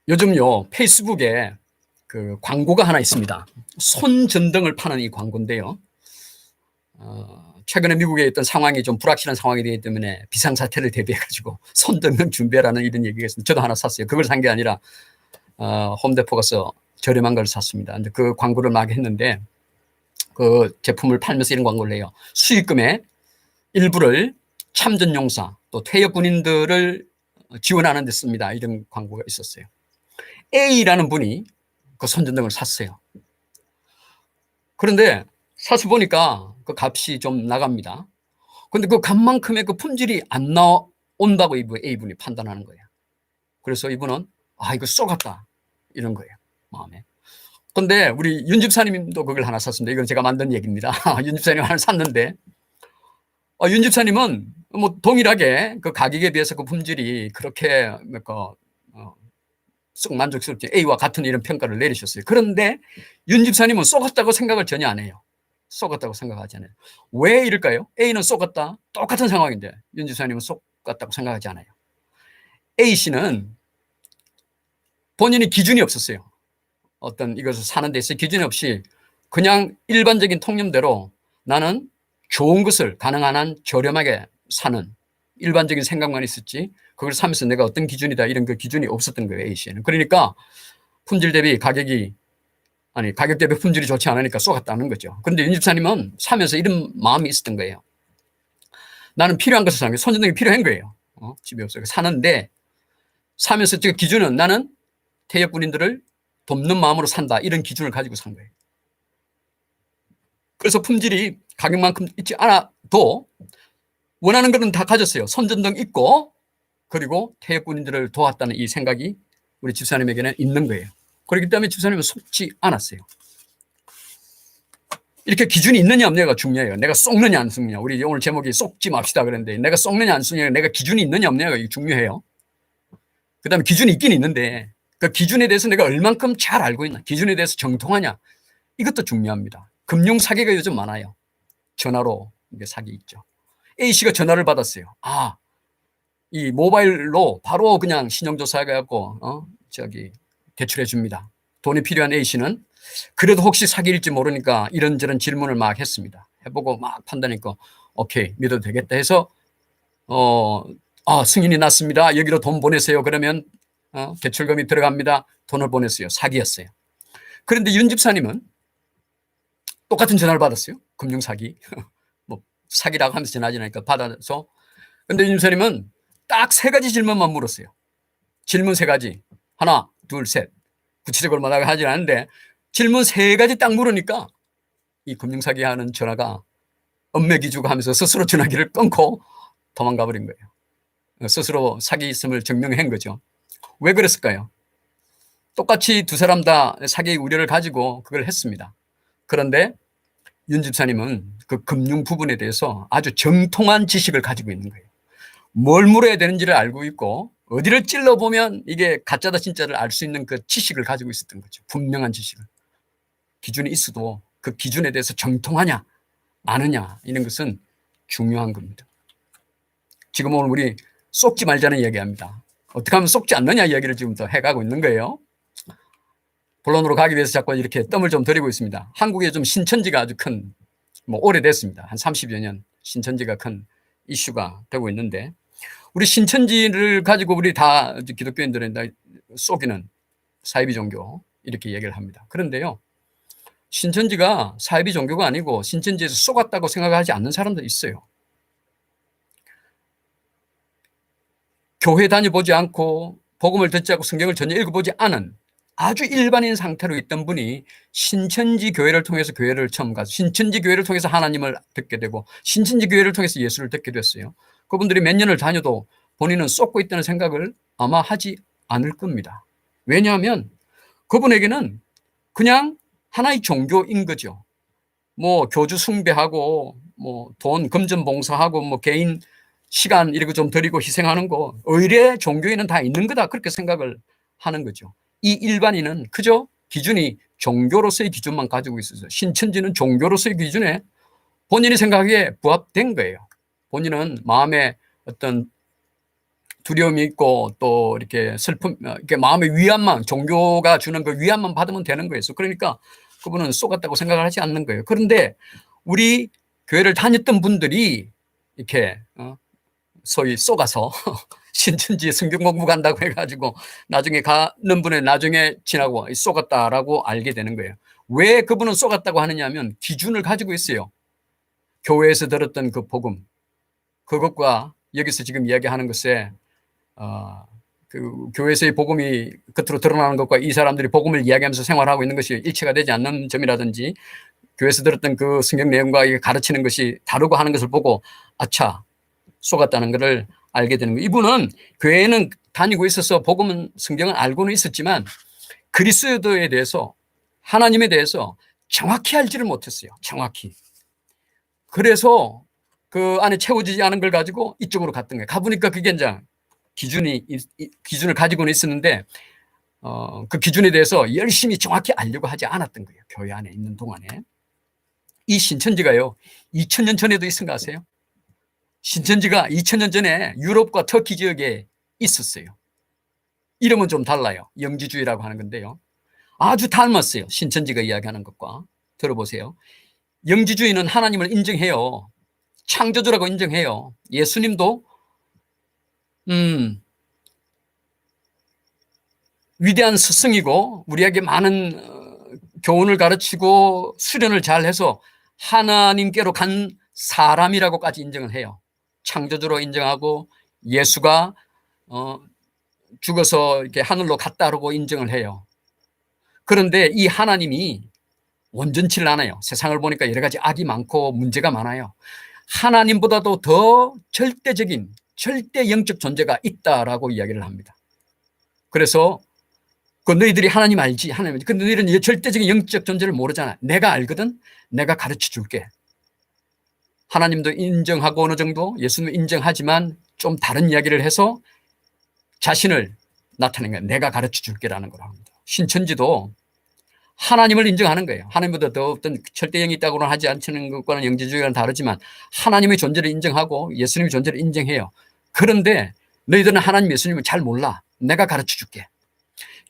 요즘요, 페이스북에 그 광고가 하나 있습니다. 손전등을 파는 이 광고인데요. 최근에 미국에 있던 상황이 좀 불확실한 상황이 되기 때문에 비상사태를 대비해가지고 손전등 준비라는 이런 얘기가 있습니다. 저도 하나 샀어요. 그걸 산 게 아니라, 홈데포 가서 저렴한 걸 샀습니다. 근데 그 광고를 막 했는데 그 제품을 팔면서 이런 광고를 해요. 수익금의 일부를 참전용사 또 퇴역 군인들을 지원하는 데 씁니다. 이런 광고가 있었어요. A라는 분이 그 손전등을 샀어요. 그런데 사서 보니까 그 값이 좀 나갑니다. 근데 그 값만큼의 그 품질이 안 나온다고 A분이 판단하는 거예요. 그래서 이분은 이거 쏘갔다 이런 거예요, 마음에. 근데 우리 윤 집사님도 그걸 하나 샀습니다. 이건 제가 만든 얘기입니다. 윤 집사님 하나 샀는데 윤 집사님은 뭐 동일하게 그 가격에 비해서 그 품질이 그렇게 썩 만족스럽지 A와 같은 이런 평가를 내리셨어요. 그런데 윤 집사님은 쏘갔다고 생각을 전혀 안 해요. 쏘갔다고 생각하지 않아요. 왜 이럴까요? A는 쏘갔다. 똑같은 상황인데 윤 집사님은 쏘갔다고 생각하지 않아요. A씨는 본인이 기준이 없었어요. 어떤 이것을 사는 데 있어 기준이 없이 그냥 일반적인 통념대로 나는 좋은 것을 가능한 한 저렴하게 사는 일반적인 생각만 있었지 그걸 사면서 내가 어떤 기준이다 이런 그 기준이 없었던 거예요. A씨는. 그러니까 품질 대비 가격 대비 품질이 좋지 않으니까 쏘갔다는 거죠. 그런데 윤 집사님은 사면서 이런 마음이 있었던 거예요. 나는 필요한 것을 사는 거예요. 손전등이 필요한 거예요. 집에 없어요. 사는데 사면서 그 기준은 나는 퇴역 군인들을 돕는 마음으로 산다. 이런 기준을 가지고 산 거예요. 그래서 품질이 가격만큼 있지 않아도 원하는 것은 다 가졌어요. 손전등 있고 그리고 퇴역 군인들을 도왔다는 이 생각이 우리 집사님에게는 있는 거예요. 그렇기 때문에 집사님은 속지 않았어요. 이렇게 기준이 있느냐 없느냐가 중요해요. 내가 속느냐 안 속느냐. 우리 오늘 제목이 속지 맙시다 그랬는데 내가 속느냐 안 속느냐 내가 기준이 있느냐 없느냐가 중요해요. 그다음에 기준이 있긴 있는데 그 기준에 대해서 내가 얼만큼 잘 알고 있나 기준에 대해서 정통하냐 이것도 중요합니다. 금융 사기가 요즘 많아요. 전화로 이게 사기 있죠. A씨가 전화를 받았어요. 이 모바일로 바로 그냥 신용조사해갖고 대출해 줍니다. 돈이 필요한 A씨는 그래도 혹시 사기일지 모르니까 이런저런 질문을 막 했습니다. 해보고 막 판단했고 오케이 믿어도 되겠다 해서 승인이 났습니다. 여기로 돈 보내세요. 그러면 대출금이 들어갑니다. 돈을 보냈어요. 사기였어요. 그런데 윤 집사님은 똑같은 전화를 받았어요. 금융사기. 뭐 사기라고 하면서 전화하지 않으니까 받아서. 그런데 윤 집사님은 딱 3가지 질문만 물었어요. 질문 3가지. 하나, 둘, 셋. 구체적으로 말하고 하지 않는데 질문 3가지 딱 물으니까 이 금융사기 하는 전화가 읍매기주고 하면서 스스로 전화기를 끊고 도망가 버린 거예요. 스스로 사기 있음을 증명한 거죠. 왜 그랬을까요? 똑같이 두 사람 다 사기 우려를 가지고 그걸 했습니다. 그런데 윤 집사님은 그 금융 부분에 대해서 아주 정통한 지식을 가지고 있는 거예요. 뭘 물어야 되는지를 알고 있고 어디를 찔러보면 이게 가짜다 진짜를 알 수 있는 그 지식을 가지고 있었던 거죠. 분명한 지식을. 기준이 있어도 그 기준에 대해서 정통하냐 아느냐 이런 것은 중요한 겁니다. 지금 오늘 우리 속지 말자는 이야기합니다. 어떻게 하면 속지 않느냐 이야기를 지금 더 해가고 있는 거예요. 본론으로 가기 위해서 자꾸 이렇게 뜸을 좀 들이고 있습니다. 한국에 좀 신천지가 아주 큰, 오래됐습니다. 한 30여 년 신천지가 큰 이슈가 되고 있는데 우리 신천지를 가지고 우리 다 기독교인들은 다 쏘기는 사이비 종교 이렇게 얘기를 합니다. 그런데요. 신천지가 사이비 종교가 아니고 신천지에서 쏘갔다고 생각하지 않는 사람도 있어요. 교회 다녀보지 않고 복음을 듣지 않고 성경을 전혀 읽어보지 않은 아주 일반인 상태로 있던 분이 신천지 교회를 통해서 교회를 처음 가서 신천지 교회를 통해서 하나님을 듣게 되고 신천지 교회를 통해서 예수를 듣게 됐어요. 그분들이 몇 년을 다녀도 본인은 쏟고 있다는 생각을 아마 하지 않을 겁니다. 왜냐하면 그분에게는 그냥 하나의 종교인 거죠. 교주 숭배하고 돈 금전 봉사하고 개인 시간 이렇게 좀 드리고 희생하는 거 의례 종교에는 다 있는 거다 그렇게 생각을 하는 거죠. 이 일반인은 그저 기준이 종교로서의 기준만 가지고 있어서 신천지는 종교로서의 기준에 본인이 생각하기에 부합된 거예요. 본인은 마음에 어떤 두려움이 있고 또 이렇게 슬픔, 이렇게 마음의 위안만, 종교가 주는 그 위안만 받으면 되는 거예요. 그러니까 그분은 쏘갔다고 생각을 하지 않는 거예요. 그런데 우리 교회를 다녔던 분들이 이렇게 소위 쏘가서 신천지에 성경 공부 간다고 해가지고 나중에 가는 분의 나중에 지나고 쏘갔다라고 알게 되는 거예요. 왜 그분은 쏘갔다고 하느냐 하면 기준을 가지고 있어요. 교회에서 들었던 그 복음, 그것과 여기서 지금 이야기하는 것에 그 교회에서의 복음이 겉으로 드러나는 것과 이 사람들이 복음을 이야기하면서 생활하고 있는 것이 일치가 되지 않는 점이라든지 교회에서 들었던 그 성경 내용과 가르치는 것이 다르고 하는 것을 보고 아차 속았다는 것을 알게 되는 거예요. 이분은 교회에는 다니고 있어서 복음은 성경은 알고는 있었지만 그리스도에 대해서 하나님에 대해서 정확히 알지를 못했어요. 정확히. 그래서 그 안에 채워지지 않은 걸 가지고 이쪽으로 갔던 거예요. 가보니까 그게 이제 기준을 가지고는 있었는데 그 기준에 대해서 열심히 정확히 알려고 하지 않았던 거예요. 교회 안에 있는 동안에. 이 신천지가요, 2000년 전에도 있은 거 아세요? 신천지가 2000년 전에 유럽과 터키 지역에 있었어요. 이름은 좀 달라요. 영지주의라고 하는 건데요. 아주 닮았어요. 신천지가 이야기하는 것과. 들어보세요. 영지주의는 하나님을 인정해요. 창조주라고 인정해요. 예수님도 위대한 스승이고 우리에게 많은 교훈을 가르치고 수련을 잘해서 하나님께로 간 사람이라고까지 인정을 해요. 창조주로 인정하고 예수가 죽어서 이렇게 하늘로 갔다라고 인정을 해요. 그런데 이 하나님이 온전치를 않아요. 세상을 보니까 여러 가지 악이 많고 문제가 많아요. 하나님보다도 더 절대적인 절대 영적 존재가 있다라고 이야기를 합니다. 그래서 그 너희들이 하나님 알지? 하나님 알지? 근데 너희들은 절대적인 영적 존재를 모르잖아. 내가 알거든? 내가 가르쳐 줄게. 하나님도 인정하고 어느 정도 예수님은 인정하지만 좀 다른 이야기를 해서 자신을 나타낸 거예요. 내가 가르쳐 줄게라는 걸 합니다. 신천지도 하나님을 인정하는 거예요. 하나님보다 더 어떤 절대영이 있다고는 하지 않는 것과는 영지주의와는 다르지만 하나님의 존재를 인정하고 예수님의 존재를 인정해요. 그런데 너희들은 하나님 예수님을 잘 몰라. 내가 가르쳐 줄게.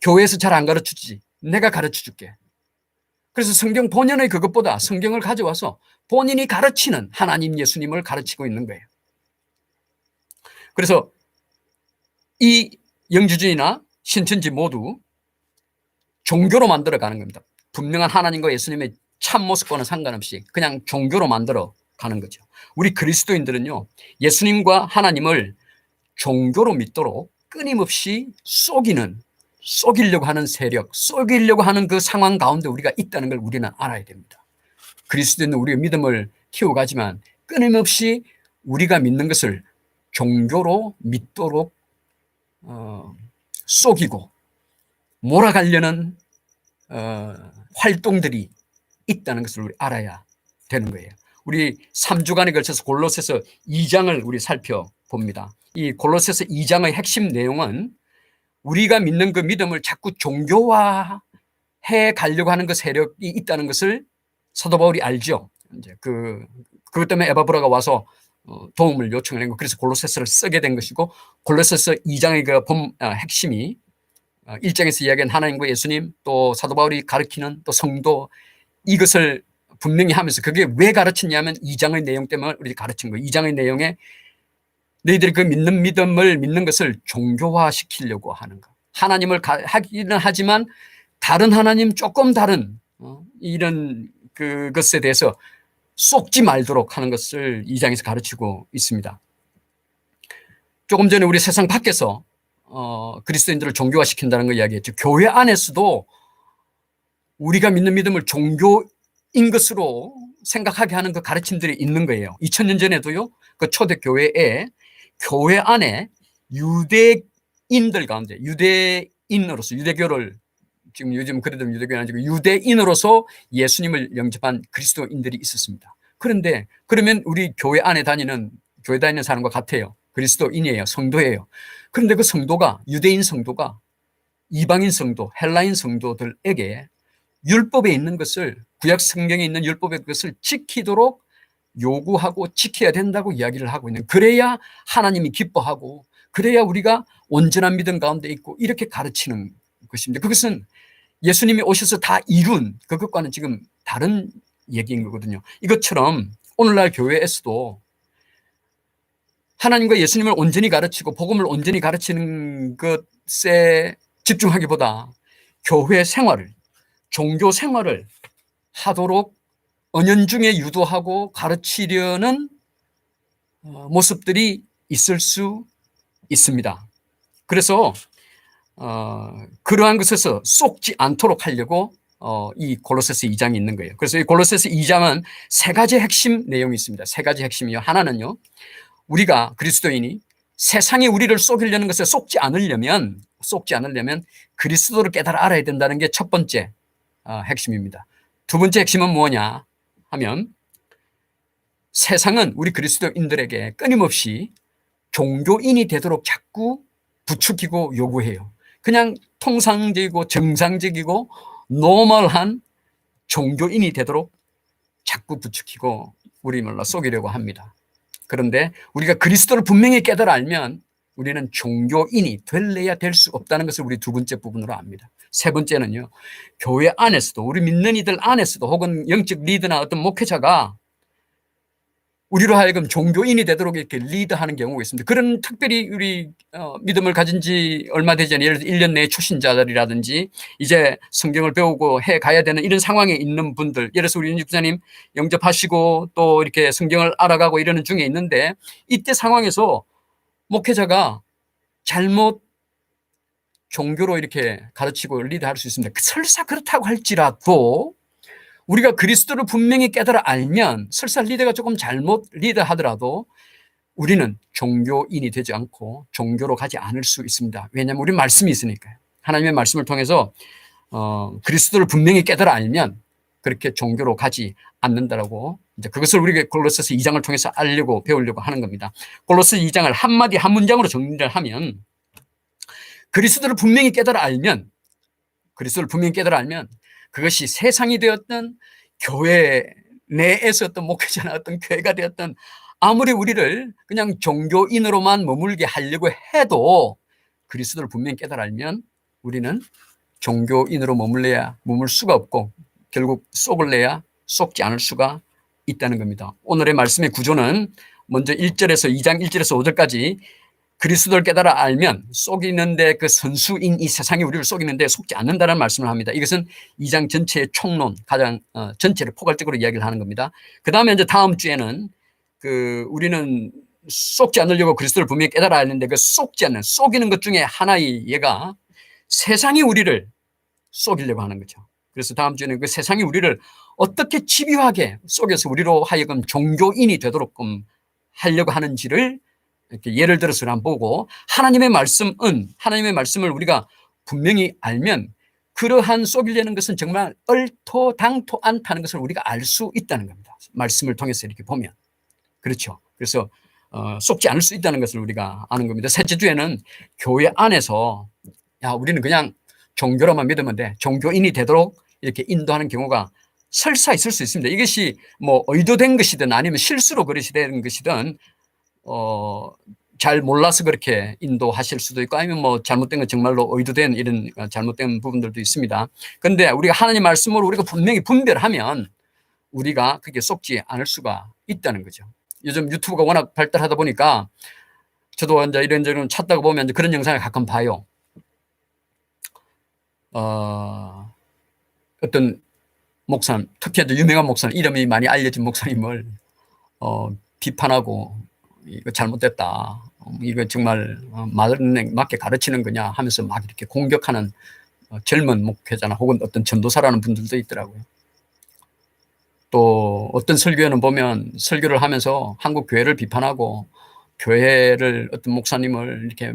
교회에서 잘 안 가르쳐 주지. 내가 가르쳐 줄게. 그래서 성경 본연의 그것보다 성경을 가져와서 본인이 가르치는 하나님 예수님을 가르치고 있는 거예요. 그래서 이 영주주의나 신천지 모두 종교로 만들어가는 겁니다. 분명한 하나님과 예수님의 참 모습과는 상관없이 그냥 종교로 만들어 가는 거죠. 우리 그리스도인들은요, 예수님과 하나님을 종교로 믿도록 끊임없이 속이려고 하는 세력, 속이려고 하는 그 상황 가운데 우리가 있다는 걸 우리는 알아야 됩니다. 그리스도인은 우리의 믿음을 키워가지만 끊임없이 우리가 믿는 것을 종교로 믿도록 속이고 몰아가려는 활동들이 있다는 것을 우리 알아야 되는 거예요. 우리 3주간에 걸쳐서 골로새서 2장을 우리 살펴봅니다. 이 골로새서 2장의 핵심 내용은 우리가 믿는 그 믿음을 자꾸 종교화해 가려고 하는 그 세력이 있다는 것을 사도 바울이 알죠. 이제 그것 때문에 에바브라가 와서 도움을 요청을 한 거. 그래서 골로새서를 쓰게 된 것이고, 골로새서 2장의 그 핵심이 1장에서 이야기한 하나님과 예수님, 또 사도 바울이 가르치는 또 성도, 이것을 분명히 하면서 그게 왜 가르쳤냐면 2장의 내용 때문에 우리 가르친 거예요. 2장의 내용에 너희들이 그 믿는 믿음을 믿는 것을 종교화시키려고 하는 거. 하나님을 하기는 하지만 다른 하나님, 조금 다른 이런 그것에 대해서 쏙지 말도록 하는 것을 2장에서 가르치고 있습니다. 조금 전에 우리 세상 밖에서 그리스도인들을 종교화시킨다는 걸 이야기했죠. 교회 안에서도 우리가 믿는 믿음을 종교인 것으로 생각하게 하는 그 가르침들이 있는 거예요. 2000년 전에도요, 그 초대교회에 교회 안에 유대인들 가운데 유대인으로서 유대교를 지금 요즘 그래도 유대교는 아니고 유대인으로서 예수님을 영접한 그리스도인들이 있었습니다. 그런데 그러면 우리 교회 안에 교회 다니는 사람과 같아요. 그리스도인이에요. 성도예요. 그런데 그 성도가, 유대인 성도가 이방인 성도, 헬라인 성도들에게 율법에 있는 것을, 구약 성경에 있는 율법의 것을 지키도록 요구하고 지켜야 된다고 이야기를 하고 있는, 그래야 하나님이 기뻐하고 그래야 우리가 온전한 믿음 가운데 있고 이렇게 가르치는 것입니다. 그것은 예수님이 오셔서 다 이룬 그것과는 지금 다른 얘기인 거거든요. 이것처럼 오늘날 교회에서도 하나님과 예수님을 온전히 가르치고 복음을 온전히 가르치는 것에 집중하기보다 교회 생활을, 종교 생활을 하도록 은연중에 유도하고 가르치려는 모습들이 있을 수 있습니다. 그래서 그러한 것에서 쏙지 않도록 하려고 이 골로새서 2장이 있는 거예요. 그래서 이 골로새서 2장은 세 가지 핵심 내용이 있습니다. 세 가지 핵심이요. 하나는요, 우리가 그리스도인이 세상이 우리를 속이려는 것에 속지 않으려면 그리스도를 깨달아 알아야 된다는 게 첫 번째 핵심입니다. 두 번째 핵심은 뭐냐 하면 세상은 우리 그리스도인들에게 끊임없이 종교인이 되도록 자꾸 부추기고 요구해요. 그냥 통상적이고 정상적이고 노멀한 종교인이 되도록 자꾸 부추기고 우리를 속이려고 합니다. 그런데 우리가 그리스도를 분명히 깨달아 알면 우리는 종교인이 될래야 될 수 없다는 것을 우리 두 번째 부분으로 압니다. 세 번째는요, 교회 안에서도 우리 믿는 이들 안에서도 혹은 영적 리더나 어떤 목회자가 우리로 하여금 종교인이 되도록 이렇게 리드하는 경우가 있습니다. 그런 특별히 우리 믿음을 가진 지 얼마 되지 않은 예를 들어 1년 내에 초신자들이라든지 이제 성경을 배우고 해 가야 되는 이런 상황에 있는 분들, 예를 들어서 우리 윤 집사님 영접하시고 또 이렇게 성경을 알아가고 이러는 중에 있는데 이때 상황에서 목회자가 잘못 종교로 이렇게 가르치고 리드할 수 있습니다. 설사 그렇다고 할지라도 우리가 그리스도를 분명히 깨달아 알면 설사 리더가 조금 잘못 리드하더라도 우리는 종교인이 되지 않고 종교로 가지 않을 수 있습니다. 왜냐하면 우리 말씀이 있으니까요. 하나님의 말씀을 통해서 그리스도를 분명히 깨달아 알면 그렇게 종교로 가지 않는다라고 이제 그것을 우리가 골로새서 2장을 통해서 알려고 배우려고 하는 겁니다. 골로새 2장을 한마디 한 문장으로 정리를 하면 그리스도를 분명히 깨달아 알면 그것이 세상이 되었던 교회 내에서 어떤 목회자나 어떤 교회가 되었던 아무리 우리를 그냥 종교인으로만 머물게 하려고 해도 그리스도를 분명히 깨달아 알면 우리는 종교인으로 머물 수가 없고 결국 속을래야 속지 않을 수가 있다는 겁니다. 오늘의 말씀의 구조는 먼저 1절에서 2장 1절에서 5절까지 그리스도를 깨달아 알면 속이는데 그 선수인 이 세상이 우리를 속이는데 속지 않는다는 말씀을 합니다. 이것은 2장 전체의 총론, 가장 전체를 포괄적으로 이야기를 하는 겁니다. 그 다음에 이제 다음 주에는 우리는 속지 않으려고 그리스도를 분명히 깨달아 알는데 그 속이는 것 중에 하나의 얘가 세상이 우리를 속이려고 하는 거죠. 그래서 다음 주에는 그 세상이 우리를 어떻게 집요하게 속여서 우리로 하여금 종교인이 되도록 하려고 하는지를 이렇게 예를 들어서 한번 보고 하나님의 말씀을 우리가 분명히 알면 그러한 속이려는 것은 정말 얼토당토 않다는 것을 우리가 알 수 있다는 겁니다. 말씀을 통해서 이렇게 보면. 그렇죠. 그래서 속지 않을 수 있다는 것을 우리가 아는 겁니다. 셋째 주에는 교회 안에서 우리는 그냥 종교로만 믿으면 돼. 종교인이 되도록 이렇게 인도하는 경우가 설사 있을 수 있습니다. 이것이 뭐 의도된 것이든 아니면 실수로 그릇이 된 것이든 잘 몰라서 그렇게 인도하실 수도 있고 아니면 뭐 잘못된 건 정말로 의도된 이런 잘못된 부분들도 있습니다. 그런데 우리가 하나님 말씀으로 우리가 분명히 분별하면 우리가 그게 속지 않을 수가 있다는 거죠. 요즘 유튜브가 워낙 발달하다 보니까 저도 이제 이런저런 찾다가 보면 이제 그런 영상을 가끔 봐요. 어떤 목사님, 특히 유명한 목사님, 이름이 많이 알려진 목사님을 비판하고 이거 잘못됐다. 이거 정말 맞게 가르치는 거냐 하면서 막 이렇게 공격하는 젊은 목회자나 혹은 어떤 전도사라는 분들도 있더라고요. 또 어떤 설교에는 보면 설교를 하면서 한국 교회를 비판하고 교회를 어떤 목사님을 이렇게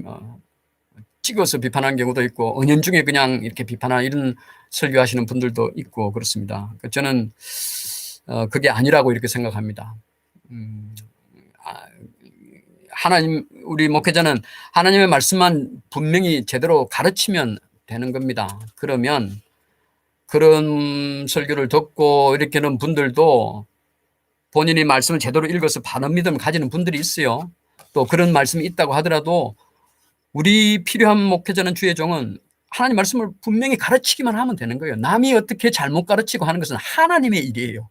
찍어서 비판하는 경우도 있고 은연중에 그냥 이렇게 비판하는 이런 설교하시는 분들도 있고 그렇습니다. 저는 그게 아니라고 이렇게 생각합니다. 우리 목회자는 하나님의 말씀만 분명히 제대로 가르치면 되는 겁니다. 그러면 그런 설교를 듣고 이렇게 하는 분들도 본인이 말씀을 제대로 읽어서 바른 믿음을 가지는 분들이 있어요. 또 그런 말씀이 있다고 하더라도 우리 필요한 목회자는 주의 종은 하나님 말씀을 분명히 가르치기만 하면 되는 거예요. 남이 어떻게 잘못 가르치고 하는 것은 하나님의 일이에요.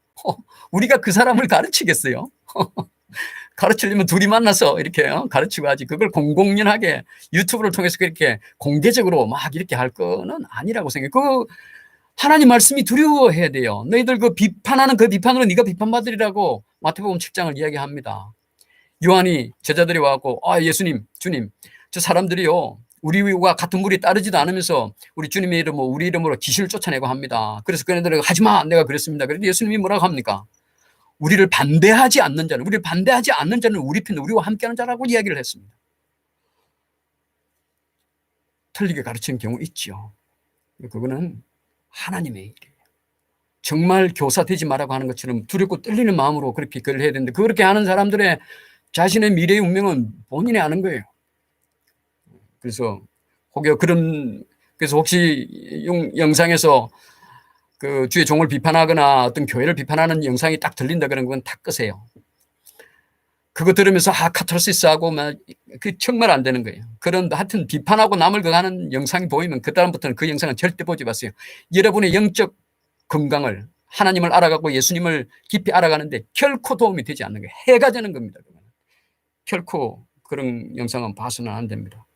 우리가 그 사람을 가르치겠어요? 가르치려면 둘이 만나서 이렇게 가르치고 하지, 그걸 공공연하게 유튜브를 통해서 그렇게 공개적으로 막 이렇게 할 거는 아니라고 생각해요. 그 하나님 말씀이 두려워해야 돼요. 너희들 그 비판하는 그 비판으로 네가 비판받으리라고 마태복음 7장을 이야기합니다. 요한이 제자들이 와갖고, 예수님, 주님, 저 사람들이요, 우리와 같은 물이 따르지도 않으면서 우리 주님의 이름으로, 우리 이름으로 귀신을 쫓아내고 합니다. 그래서 그네들은 하지마, 내가 그랬습니다. 그런데 예수님이 뭐라고 합니까? 우리를 반대하지 않는 자는 우리 편, 우리와 함께하는 자라고 이야기를 했습니다. 틀리게 가르치는 경우 있죠. 그거는 하나님의 일이에요. 정말 교사 되지 말라고 하는 것처럼 두렵고 떨리는 마음으로 그렇게 글을 해야 되는데, 그렇게 하는 사람들의 자신의 미래의 운명은 본인이 아는 거예요. 그래서 혹시 영상에서 그 주의 종을 비판하거나 어떤 교회를 비판하는 영상이 딱 들린다 그런 건 다 끄세요. 그거 들으면서 카타르시스 하고 그 정말 안 되는 거예요. 그런 하여튼 비판하고 남을 하는 영상이 보이면 그다음부터는 그 영상은 절대 보지 마세요. 여러분의 영적 건강을, 하나님을 알아가고 예수님을 깊이 알아가는데 결코 도움이 되지 않는 거예요. 해가 되는 겁니다. 결코 그런 영상은 봐서는 안 됩니다.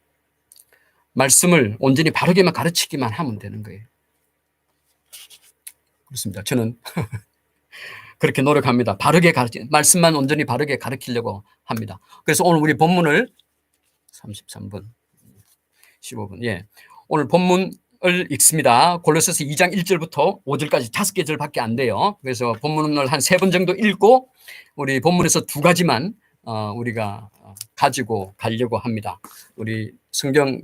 말씀을 온전히 바르게만 가르치기만 하면 되는 거예요. 그렇습니다. 저는 그렇게 노력합니다. 말씀만 온전히 바르게 가르치려고 합니다. 그래서 오늘 우리 본문을 33분, 15분, 오늘 본문을 읽습니다. 골로새서 2장 1절부터 5절까지 5개 절밖에 안 돼요. 그래서 본문을 한 3번 정도 읽고 우리 본문에서 2가지만 우리가 가지고 가려고 합니다. 우리 성경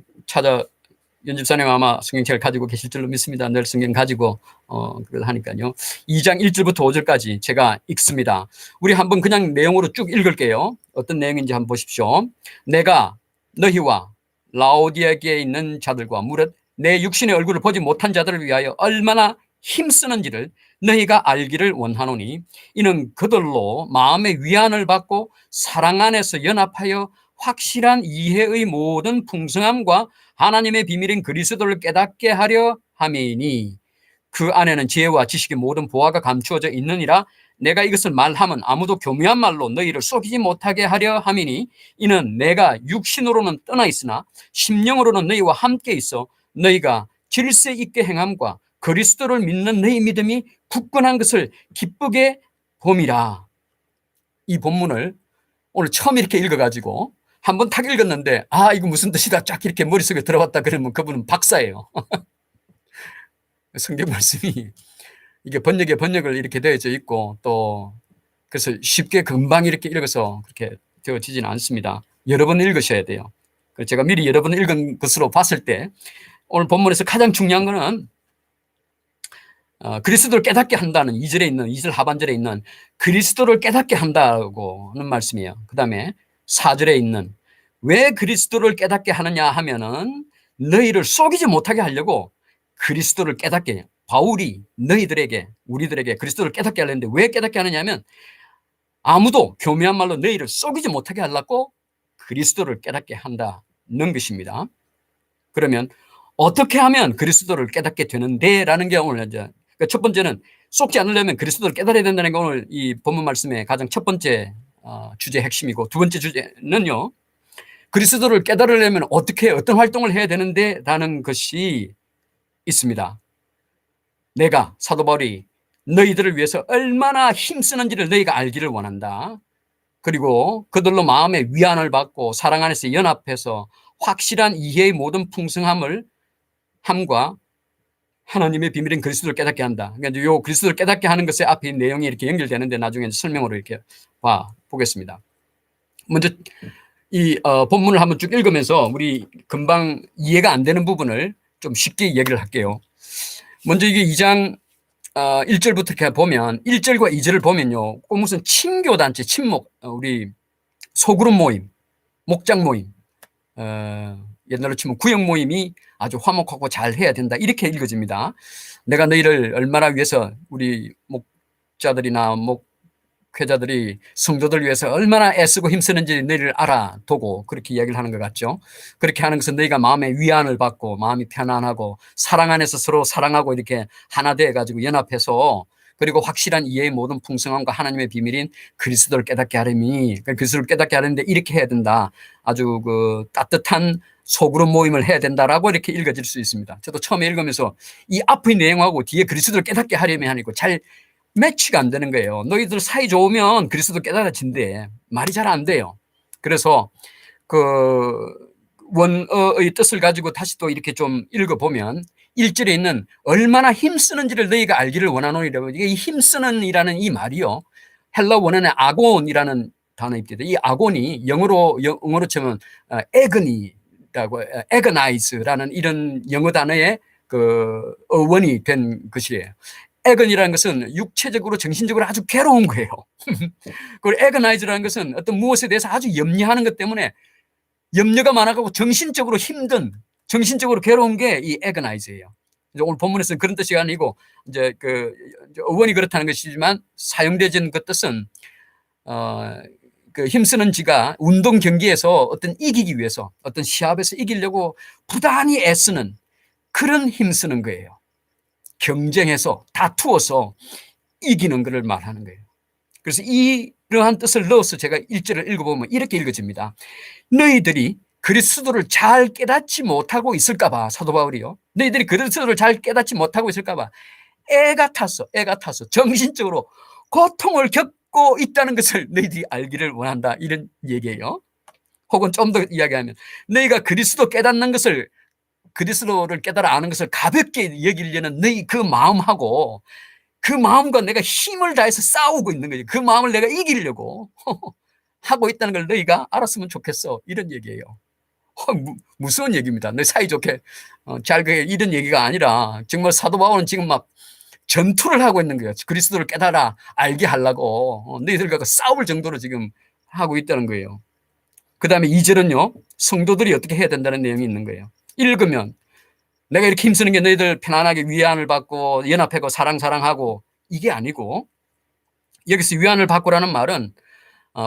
연집사님 아마 성경책을 가지고 계실 줄로 믿습니다. 늘 성경 가지고 그걸 하니까요. 2장 1절부터 5절까지 제가 읽습니다. 우리 한번 그냥 내용으로 쭉 읽을게요. 어떤 내용인지 한번 보십시오. 내가 너희와 라오디아게에 있는 자들과 무릇 내 육신의 얼굴을 보지 못한 자들을 위하여 얼마나 힘쓰는지를 너희가 알기를 원하노니, 이는 그들로 마음의 위안을 받고 사랑 안에서 연합하여 확실한 이해의 모든 풍성함과 하나님의 비밀인 그리스도를 깨닫게 하려 함이니, 그 안에는 지혜와 지식의 모든 보화가 감추어져 있느니라. 내가 이것을 말하면 아무도 교묘한 말로 너희를 속이지 못하게 하려 함이니, 이는 내가 육신으로는 떠나 있으나 심령으로는 너희와 함께 있어 너희가 질서 있게 행함과 그리스도를 믿는 너희 믿음이 굳건한 것을 기쁘게 봄이라. 이 본문을 오늘 처음 이렇게 읽어가지고 한번 딱 읽었는데, 이거 무슨 뜻이다 쫙 이렇게 머릿속에 들어왔다 그러면 그분은 박사예요. 성경 말씀이 이게 번역을 이렇게 되어져 있고, 또 그래서 쉽게 금방 이렇게 읽어서 그렇게 되어지지는 않습니다. 여러 번 읽으셔야 돼요. 그래서 제가 미리 여러 번 읽은 것으로 봤을 때 오늘 본문에서 가장 중요한 거는 그리스도를 깨닫게 한다는 2절 하반절에 있는 그리스도를 깨닫게 한다고 하는 말씀이에요. 그 다음에 4절에 있는 왜 그리스도를 깨닫게 하느냐 하면은 너희를 속이지 못하게 하려고 그리스도를 깨닫게 해요. 바울이 우리들에게 그리스도를 깨닫게 하려는데 왜 깨닫게 하느냐 하면 아무도 교묘한 말로 너희를 속이지 못하게 하려고 그리스도를 깨닫게 한다는 것입니다. 그러면 어떻게 하면 그리스도를 깨닫게 되는데 라는 게 오늘 이제 첫 번째는 속지 않으려면 그리스도를 깨달아야 된다는 게 오늘 이 본문 말씀의 가장 첫 번째 주제의 핵심이고, 두 번째 주제는요, 그리스도를 깨달으려면 어떤 활동을 해야 되는데 라는 것이 있습니다. 내가 사도 바울이 너희들을 위해서 얼마나 힘쓰는지를 너희가 알기를 원한다. 그리고 그들로 마음의 위안을 받고 사랑 안에서 연합해서 확실한 이해의 모든 풍성함과 하나님의 비밀인 그리스도를 깨닫게 한다. 그러니까 이 그리스도를 깨닫게 하는 것에 앞에 내용이 이렇게 연결되는데 나중에 설명으로 이렇게 보겠습니다. 먼저 이 본문을 한번 쭉 읽으면서 우리 금방 이해가 안 되는 부분을 좀 쉽게 이야기를 할게요. 먼저 이게 2장 1절부터 이렇게 보면 1절과 2절을 보면요, 꼭 무슨 친교단체, 우리 소그룹 모임, 목장 모임, 옛날로 치면 구역 모임이 아주 화목하고 잘 해야 된다, 이렇게 읽어집니다. 내가 너희를 얼마나 위해서 우리 목자들이나 목회자들이 성도들 위해서 얼마나 애쓰고 힘쓰는지 너희를 알아두고 그렇게 이야기를 하는 것 같죠. 그렇게 하는 것은 너희가 마음의 위안을 받고 마음이 편안하고 사랑 안에서 서로 사랑하고 이렇게 하나 되어가지고 연합해서 그리고 확실한 이해의 모든 풍성함과 하나님의 비밀인 그리스도를 깨닫게 하려니, 그리스도를 깨닫게 하는데 이렇게 해야 된다. 아주 그 따뜻한 소그룹 모임을 해야 된다라고 이렇게 읽어질 수 있습니다. 저도 처음에 읽으면서 이 앞의 내용하고 뒤에 그리스도를 깨닫게 하려면 하니까 잘 매치가 안 되는 거예요. 너희들 사이 좋으면 그리스도 깨달아진대. 말이 잘 안 돼요. 그래서 그 원어의 뜻을 가지고 다시 또 이렇게 좀 읽어보면 1절에 있는 얼마나 힘쓰는지를 너희가 알기를 원하노니라고. 이게 힘쓰는 이라는 이 말이요, 헬라 원어는 아곤이라는 단어입니다. 이 아곤이 영어로 치면 에그니라고, 에그나이즈라는 이런 영어 단어의 그 어원이 된 것이에요. 에건이라는 것은 육체적으로 정신적으로 아주 괴로운 거예요. 그리고 에그나이즈라는 것은 어떤 무엇에 대해서 아주 염려하는 것 때문에 염려가 많아가고 정신적으로 힘든, 정신적으로 괴로운 게 이 에그나이즈예요. 오늘 본문에서는 그런 뜻이 아니고 이제 그 어원이 그렇다는 것이지만 사용되진 그 뜻은 그 힘쓰는 지가 운동 경기에서 어떤 이기기 위해서, 어떤 시합에서 이기려고 부단히 애쓰는 그런 힘쓰는 거예요. 경쟁해서 다투어서 이기는 것을 말하는 거예요. 그래서 이러한 뜻을 넣어서 제가 1절을 읽어보면 이렇게 읽어집니다. 너희들이 그리스도를 잘 깨닫지 못하고 있을까 봐, 사도 바울이요, 너희들이 그리스도를 잘 깨닫지 못하고 있을까 봐 애가 타서 정신적으로 고통을 겪고 있다는 것을 너희들이 알기를 원한다, 이런 얘기예요. 혹은 좀 더 이야기하면 너희가 그리스도를 깨달아 아는 것을 가볍게 여기려는 너희 그 마음하고, 그 마음과 내가 힘을 다해서 싸우고 있는 거지. 그 마음을 내가 이기려고 하고 있다는 걸 너희가 알았으면 좋겠어, 이런 얘기예요. 무서운 얘기입니다. 너 사이좋게 이런 얘기가 아니라 정말 사도 바울은 지금 막 전투를 하고 있는 거예요. 그리스도를 깨달아 알게 하려고 너희들과 싸울 정도로 지금 하고 있다는 거예요. 그 다음에 2절은요, 성도들이 어떻게 해야 된다는 내용이 있는 거예요. 읽으면 내가 이렇게 힘쓰는 게 너희들 편안하게 위안을 받고 연합하고 사랑하고 이게 아니고, 여기서 위안을 받고라는 말은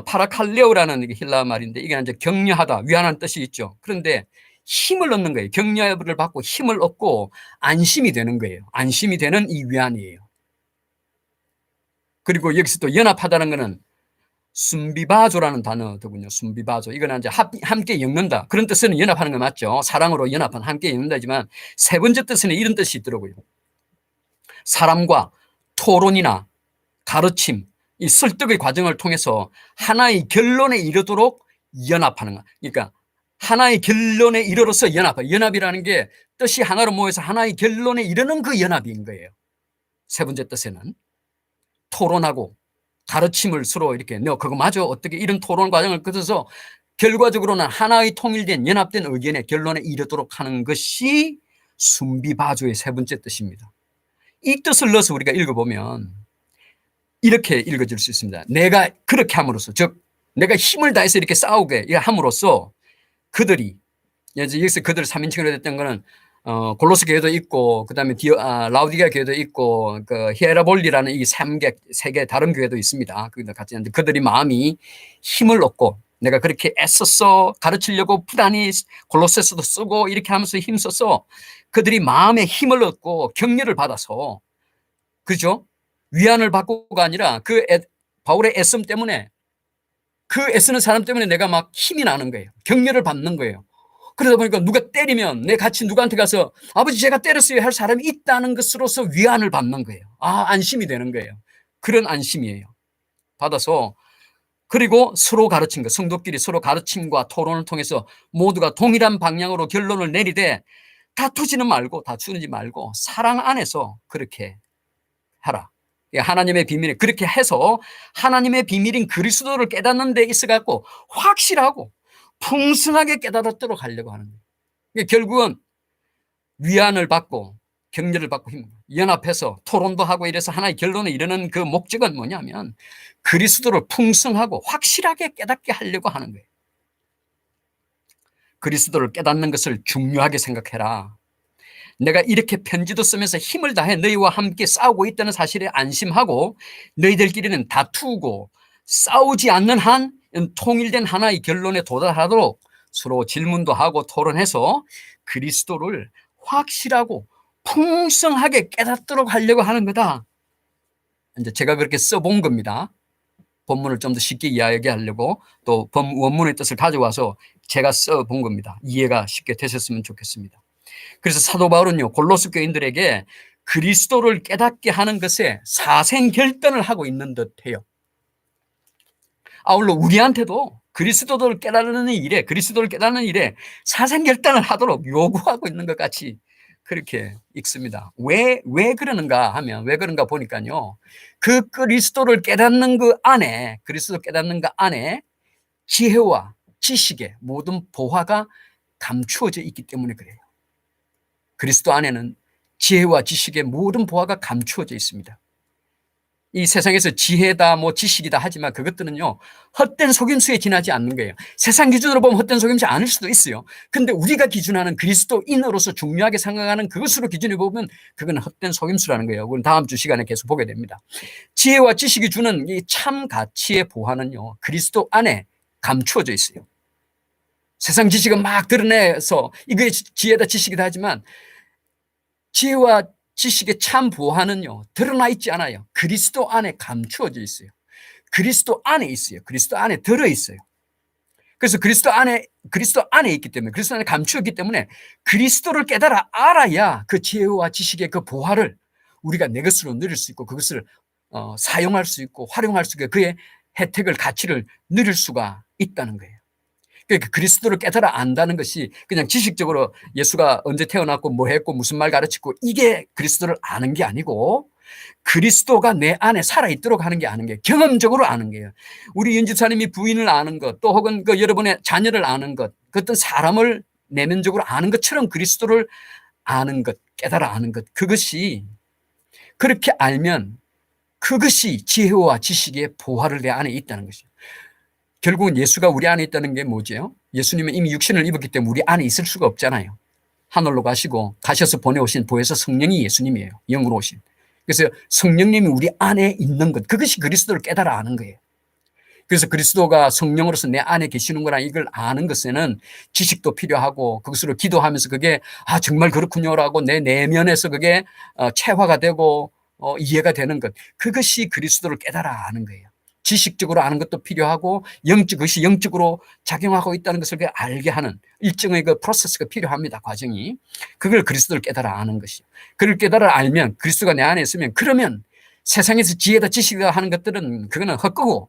파라칼레오라는 힐라 말인데 이게 이제 격려하다, 위안하는 뜻이 있죠. 그런데 힘을 얻는 거예요. 격려를 받고 힘을 얻고 안심이 되는 거예요. 안심이 되는 이 위안이에요. 그리고 여기서 또 연합하다는 것은 순비바조라는 단어더군요. 순비바조. 이거는 이제 함께 엮는다, 그런 뜻은 연합하는 거 맞죠? 사랑으로 연합한, 함께 엮는다지만 세 번째 뜻에는 이런 뜻이 있더라고요. 사람과 토론이나 가르침, 이 설득의 과정을 통해서 하나의 결론에 이르도록 연합하는 것. 그러니까 하나의 결론에 이르러서 연합이라는 게 뜻이 하나로 모여서 하나의 결론에 이르는 그 연합인 거예요. 세 번째 뜻에는 토론하고 가르침을 서로 이렇게, 너 그거 맞아? 어떻게, 이런 토론 과정을 거쳐서 결과적으로는 하나의 통일된 연합된 의견의 결론에 이르도록 하는 것이 순비바조의 세 번째 뜻입니다. 이 뜻을 넣어서 우리가 읽어보면 이렇게 읽어질 수 있습니다. 내가 그렇게 함으로써, 즉 내가 힘을 다해서 이렇게 싸우게 함으로써 그들이, 여기서 그들 3인칭으로 됐던 거는 골로스 교회도 있고, 그 다음에 라우디게아 교회도 있고, 그 히에라볼리라는 이 세 개 다른 교회도 있습니다. 같이 있는데 그들이 마음이 힘을 얻고, 내가 그렇게 애써서 가르치려고 부단히 골로새서도 쓰고 이렇게 하면서 힘써서 그들이 마음에 힘을 얻고 격려를 받아서, 그죠? 위안을 받고가 아니라 바울의 애씀 때문에, 그 애쓰는 사람 때문에 내가 막 힘이 나는 거예요. 격려를 받는 거예요. 그러다 보니까 누가 때리면 내 같이 누구한테 가서 아버지 제가 때렸어요 할 사람이 있다는 것으로서 위안을 받는 거예요. 안심이 되는 거예요. 그런 안심이에요. 받아서, 그리고 서로 가르친 것, 성도끼리 서로 가르침과 토론을 통해서 모두가 동일한 방향으로 결론을 내리되 다투지 말고 사랑 안에서 그렇게 하라. 하나님의 비밀이 그렇게 해서 하나님의 비밀인 그리스도를 깨닫는 데 있어갖고 확실하고 풍성하게 깨달았도록 하려고 하는 거예요. 결국은 위안을 받고 격려를 받고 연합해서 토론도 하고 이래서 하나의 결론에 이르는 그 목적은 뭐냐면 그리스도를 풍성하고 확실하게 깨닫게 하려고 하는 거예요. 그리스도를 깨닫는 것을 중요하게 생각해라. 내가 이렇게 편지도 쓰면서 힘을 다해 너희와 함께 싸우고 있다는 사실에 안심하고 너희들끼리는 다투고 싸우지 않는 한 통일된 하나의 결론에 도달하도록 서로 질문도 하고 토론해서 그리스도를 확실하고 풍성하게 깨닫도록 하려고 하는 거다. 이제 제가 그렇게 써본 겁니다. 본문을 좀 더 쉽게 이야기하려고 또 원문의 뜻을 가져와서 제가 써본 겁니다. 이해가 쉽게 되셨으면 좋겠습니다. 그래서 사도 바울은요, 골로새 교인들에게 그리스도를 깨닫게 하는 것에 사생결단을 하고 있는 듯해요. 아울러 우리한테도 그리스도를 깨닫는 일에 사생결단을 하도록 요구하고 있는 것 같이 그렇게 읽습니다. 왜 그러는가 하면, 왜 그런가 보니까요, 그 그리스도를 깨닫는 그 안에, 그리스도 깨닫는 그 안에 지혜와 지식의 모든 보화가 감추어져 있기 때문에 그래요. 그리스도 안에는 지혜와 지식의 모든 보화가 감추어져 있습니다. 이 세상에서 지혜다 뭐 지식이다 하지만 그것들은요, 헛된 속임수에 지나지 않는 거예요. 세상 기준으로 보면 헛된 속임수 아닐 수도 있어요. 근데 우리가 기준하는 그리스도인으로서 중요하게 생각하는 그것으로 기준해 보면 그건 헛된 속임수라는 거예요. 그건 다음 주 시간에 계속 보게 됩니다. 지혜와 지식이 주는 이 참 가치의 보화는요, 그리스도 안에 감추어져 있어요. 세상 지식은 막 드러내서 이게 지혜다 지식이다 하지만 지혜와 지식의 참 보화는요, 드러나 있지 않아요. 그리스도 안에 감추어져 있어요. 그리스도 안에 있어요. 그리스도 안에 들어있어요. 그래서 그리스도 안에 있기 때문에, 그리스도 안에 감추었기 때문에 그리스도를 깨달아 알아야 그 지혜와 지식의 그 보화를 우리가 내 것으로 누릴 수 있고 그것을 사용할 수 있고 활용할 수 있고 그의 혜택을, 가치를 누릴 수가 있다는 거예요. 그러니까 그리스도를 깨달아 안다는 것이 그냥 지식적으로 예수가 언제 태어났고 뭐 했고 무슨 말 가르치고 이게 그리스도를 아는 게 아니고 그리스도가 내 안에 살아있도록 하는 게 아는 게 경험적으로 아는 거예요. 우리 윤 집사님이 부인을 아는 것 또 혹은 그 여러분의 자녀를 아는 것 그 어떤 사람을 내면적으로 아는 것처럼 그리스도를 아는 것, 깨달아 아는 것, 그것이 그렇게 알면 그것이 지혜와 지식의 보화를 내 안에 있다는 것이죠. 결국은 예수가 우리 안에 있다는 게 뭐죠? 예수님은 이미 육신을 입었기 때문에 우리 안에 있을 수가 없잖아요. 하늘로 가셔서 보내오신 보혜사 성령이 예수님이에요. 영으로 오신. 그래서 성령님이 우리 안에 있는 것, 그것이 그리스도를 깨달아 아는 거예요. 그래서 그리스도가 성령으로서 내 안에 계시는구나 이걸 아는 것에는 지식도 필요하고 그것으로 기도하면서 그게 정말 그렇군요라고 내 내면에서 그게 체화가 되고 이해가 되는 것, 그것이 그리스도를 깨달아 아는 거예요. 지식적으로 아는 것도 필요하고 그것이 영적으로 작용하고 있다는 것을 알게 하는 일정의 그 프로세스가 필요합니다. 과정이. 그걸 그리스도를 깨달아 아는 것이요. 그를 깨달아 알면 그리스도가 내 안에 있으면 그러면 세상에서 지혜다 지식이다 하는 것들은 그거는 헛거고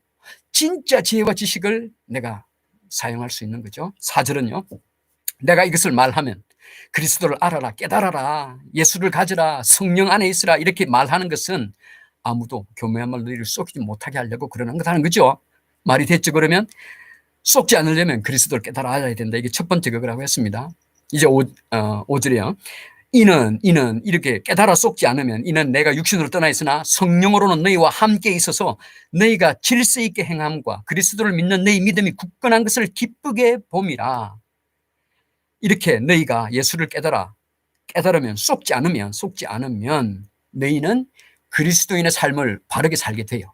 진짜 지혜와 지식을 내가 사용할 수 있는 거죠. 4절은요. 내가 이것을 말하면 그리스도를 알아라, 깨달아라, 예수를 가져라, 성령 안에 있으라 이렇게 말하는 것은 아무도 교묘한 말로 너희를 속이지 못하게 하려고 그러는 거다는 거죠. 말이 됐죠. 그러면 속지 않으려면 그리스도를 깨달아 알아야 된다. 이게 첫 번째 그거라고 했습니다. 이제 5절이요. 이는 이렇게 깨달아 속지 않으면 이는 내가 육신으로 떠나 있으나 성령으로는 너희와 함께 있어서 너희가 질서 있게 행함과 그리스도를 믿는 너희 믿음이 굳건한 것을 기쁘게 봄이라. 이렇게 너희가 예수를 깨달으면 속지 않으면 너희는 그리스도인의 삶을 바르게 살게 돼요.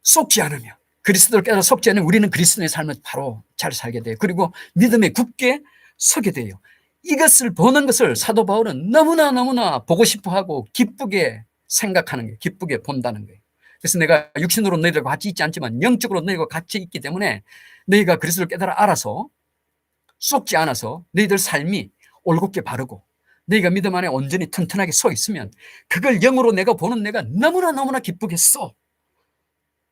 속지 않으면, 그리스도를 깨달아 속지 않으면 우리는 그리스도인의 삶을 바로 잘 살게 돼요. 그리고 믿음에 굳게 서게 돼요. 이것을 보는 것을 사도 바울은 너무나 보고 싶어하고 기쁘게 생각하는 거예요. 기쁘게 본다는 거예요. 그래서 내가 육신으로 너희들과 같이 있지 않지만 영적으로 너희가 같이 있기 때문에 너희가 그리스도를 깨달아 알아서 속지 않아서 너희들 삶이 올곧게 바르고 너희가 믿음 안에 온전히 튼튼하게 서 있으면 그걸 영으로 내가 보는 내가 너무나 기쁘겠어.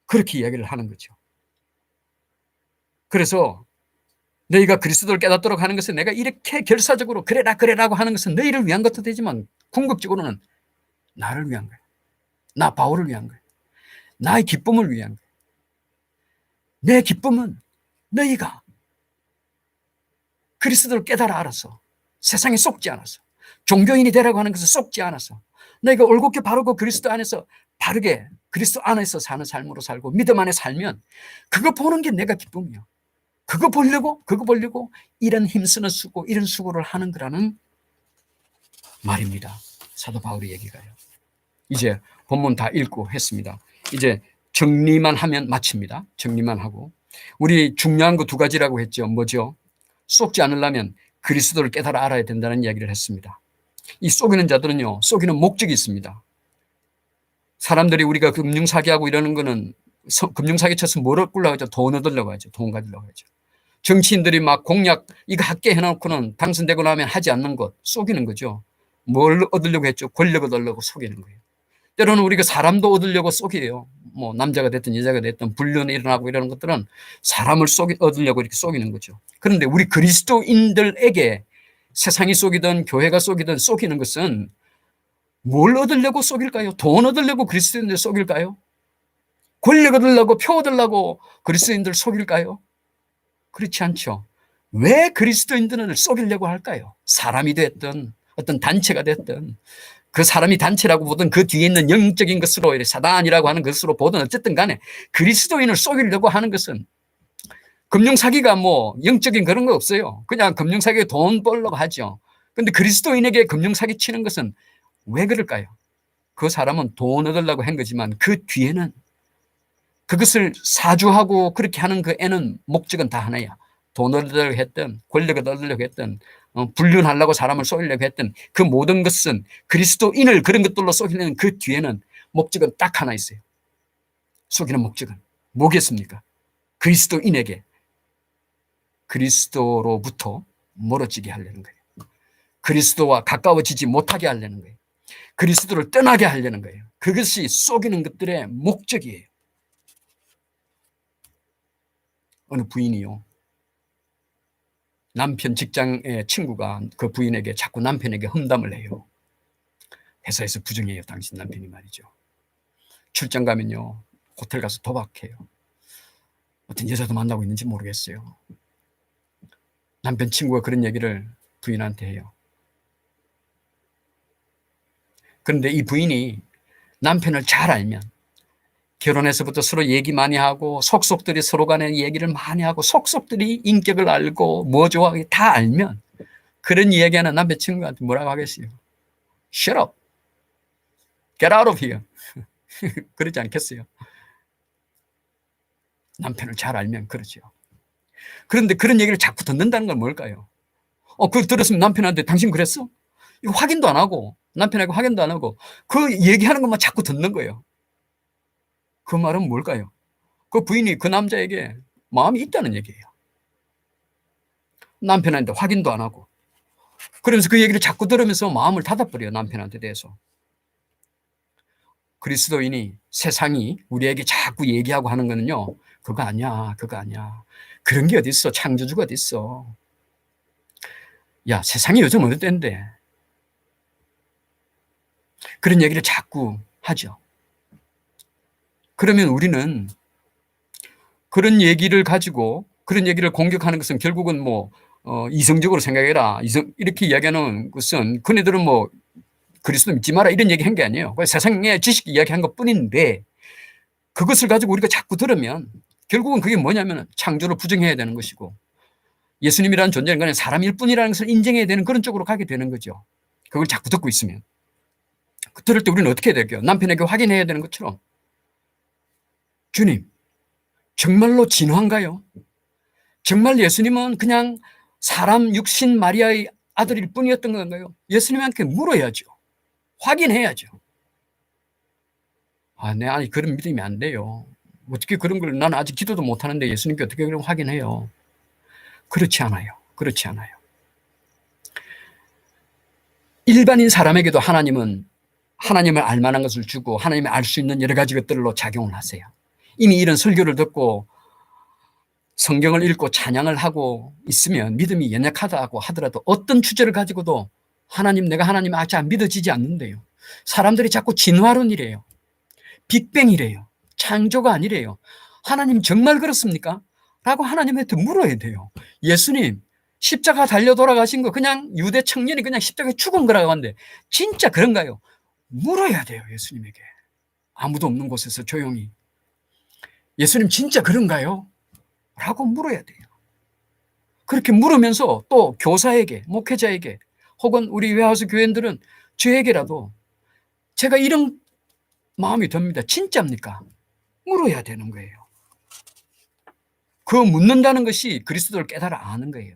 그렇게 이야기를 하는 거죠. 그래서 너희가 그리스도를 깨닫도록 하는 것은 내가 이렇게 결사적으로 그래라고 하는 것은 너희를 위한 것도 되지만 궁극적으로는 나를 위한 거예요. 나 바울을 위한 거예요. 나의 기쁨을 위한 거예요. 내 기쁨은 너희가 그리스도를 깨달아 알아서 세상에 속지 않아서 종교인이 되라고 하는 것을 속지 않아서 너희가 올곧게 바르고 그리스도 안에서 바르게 그리스도 안에서 사는 삶으로 살고 믿음 안에 살면 그거 보는 게 내가 기쁨이요. 그거 보려고 이런 힘쓰는 수고 이런 수고를 하는 거라는 말입니다. 사도 바울의 얘기가요. 이제 본문 다 읽고 했습니다. 이제 정리만 하면 마칩니다. 정리만 하고. 우리 중요한 거 두 가지라고 했죠. 뭐죠? 속지 않으려면 그리스도를 깨달아 알아야 된다는 이야기를 했습니다. 이 속이는 자들은요, 속이는 목적이 있습니다. 사람들이 우리가 금융사기하고 이러는 거는 금융사기 쳐서 뭘 얻으려고 하죠? 돈 얻으려고 하죠. 돈 가지려고 하죠. 정치인들이 막 공약 이거 할게 해놓고는 당선되고 나면 하지 않는 것, 속이는 거죠. 뭘 얻으려고 했죠? 권력 얻으려고 속이는 거예요. 때로는 우리가 사람도 얻으려고 속이에요. 뭐 남자가 됐든 여자가 됐든 불륜이 일어나고 이러는 것들은 사람을 얻으려고 이렇게 속이는 거죠. 그런데 우리 그리스도인들에게 세상이 속이든 교회가 속이든 속이는 것은 뭘 얻으려고 속일까요? 돈 얻으려고 그리스도인들 속일까요? 권력 얻으려고 표 얻으려고 그리스도인들 속일까요? 그렇지 않죠. 왜 그리스도인들을 속이려고 할까요? 사람이 됐든 어떤 단체가 됐든 그 사람이 단체라고 보든 그 뒤에 있는 영적인 것으로 사단이라고 하는 것으로 보든 어쨌든 간에 그리스도인을 속이려고 하는 것은 금융사기가 뭐 영적인 그런 거 없어요. 그냥 금융사기에 돈 벌려고 하죠. 그런데 그리스도인에게 금융사기 치는 것은 왜 그럴까요? 그 사람은 돈 얻으려고 한 거지만 그 뒤에는 그것을 사주하고 그렇게 하는 그 애는 목적은 다 하나야. 돈 얻으려고 했든 권력을 얻으려고 했든 불륜하려고 사람을 속이려고 했든 그 모든 것은 그리스도인을 그런 것들로 속이려는 그 뒤에는 목적은 딱 하나 있어요. 속이는 목적은 뭐겠습니까? 그리스도인에게 그리스도로부터 멀어지게 하려는 거예요. 그리스도와 가까워지지 못하게 하려는 거예요. 그리스도를 떠나게 하려는 거예요. 그것이 속이는 것들의 목적이에요. 어느 부인이요, 남편 직장의 친구가 그 부인에게 자꾸 남편에게 험담을 해요. 회사에서 부정해요. 당신 남편이 말이죠. 출장 가면요, 호텔 가서 도박해요. 어떤 여자도 만나고 있는지 모르겠어요. 남편 친구가 그런 얘기를 부인한테 해요. 그런데 이 부인이 남편을 잘 알면 결혼해서부터 서로 얘기 많이 하고 속속들이 서로 간에 얘기를 많이 하고 속속들이 인격을 알고 뭐 좋아하게 다 알면 그런 이야기하는 남편 친구한테 뭐라고 하겠어요? Shut up. Get out of here. 그러지 않겠어요? 남편을 잘 알면 그러죠. 그런데 그런 얘기를 자꾸 듣는다는 건 뭘까요? 그걸 들었으면 남편한테 당신 그랬어? 이거 확인도 안 하고 남편에게 확인도 안 하고 그 얘기하는 것만 자꾸 듣는 거예요. 그 말은 뭘까요? 그 부인이 그 남자에게 마음이 있다는 얘기예요. 남편한테 확인도 안 하고. 그러면서 그 얘기를 자꾸 들으면서 마음을 닫아버려요. 남편한테 대해서. 그리스도인이 세상이 우리에게 자꾸 얘기하고 하는 거는요, 그거 아니야, 그거 아니야. 그런 게 어디 있어? 창조주가 어디 있어? 야, 세상이 요즘 어느 때인데? 그런 얘기를 자꾸 하죠. 그러면 우리는 그런 얘기를 가지고 그런 얘기를 공격하는 것은 결국은 뭐 이성적으로 생각해라. 이렇게 이야기하는 것은 그네들은 뭐 그리스도 믿지 마라 이런 얘기 한 게 아니에요. 세상의 지식 이야기한 것 뿐인데 그것을 가지고 우리가 자꾸 들으면 결국은 그게 뭐냐면 창조를 부정해야 되는 것이고 예수님이라는 존재는 그냥 사람일 뿐이라는 것을 인정해야 되는 그런 쪽으로 가게 되는 거죠. 그걸 자꾸 듣고 있으면. 들을 때 우리는 어떻게 해야 될까요? 남편에게 확인해야 되는 것처럼 주님, 정말로 진화인가요? 정말 예수님은 그냥 사람 육신 마리아의 아들일 뿐이었던 건가요? 예수님한테 물어야죠. 확인해야죠. 아니 그런 믿음이 안 돼요. 어떻게 그런 걸 나는 아직 기도도 못하는데 예수님께 어떻게 그런 확인해요? 그렇지 않아요. 그렇지 않아요. 일반인 사람에게도 하나님은 하나님을 알 만한 것을 주고 하나님을 알 수 있는 여러 가지 것들로 작용을 하세요. 이미 이런 설교를 듣고 성경을 읽고 찬양을 하고 있으면 믿음이 연약하다고 하더라도 어떤 주제를 가지고도 하나님, 내가 하나님 잘 믿어지지 않는데요. 사람들이 자꾸 진화론이래요. 빅뱅이래요. 창조가 아니래요. 하나님 정말 그렇습니까? 라고 하나님한테 물어야 돼요. 예수님 십자가 달려 돌아가신 거 그냥 유대 청년이 그냥 십자가에 죽은 거라고 하는데 진짜 그런가요? 물어야 돼요. 예수님에게. 아무도 없는 곳에서 조용히. 예수님 진짜 그런가요? 라고 물어야 돼요. 그렇게 물으면서 또 교사에게, 목회자에게 혹은 우리 웨하우스 교회인들은 저에게라도 제가 이런 마음이 듭니다. 진짜입니까? 물어야 되는 거예요. 그 묻는다는 것이 그리스도를 깨달아 아는 거예요.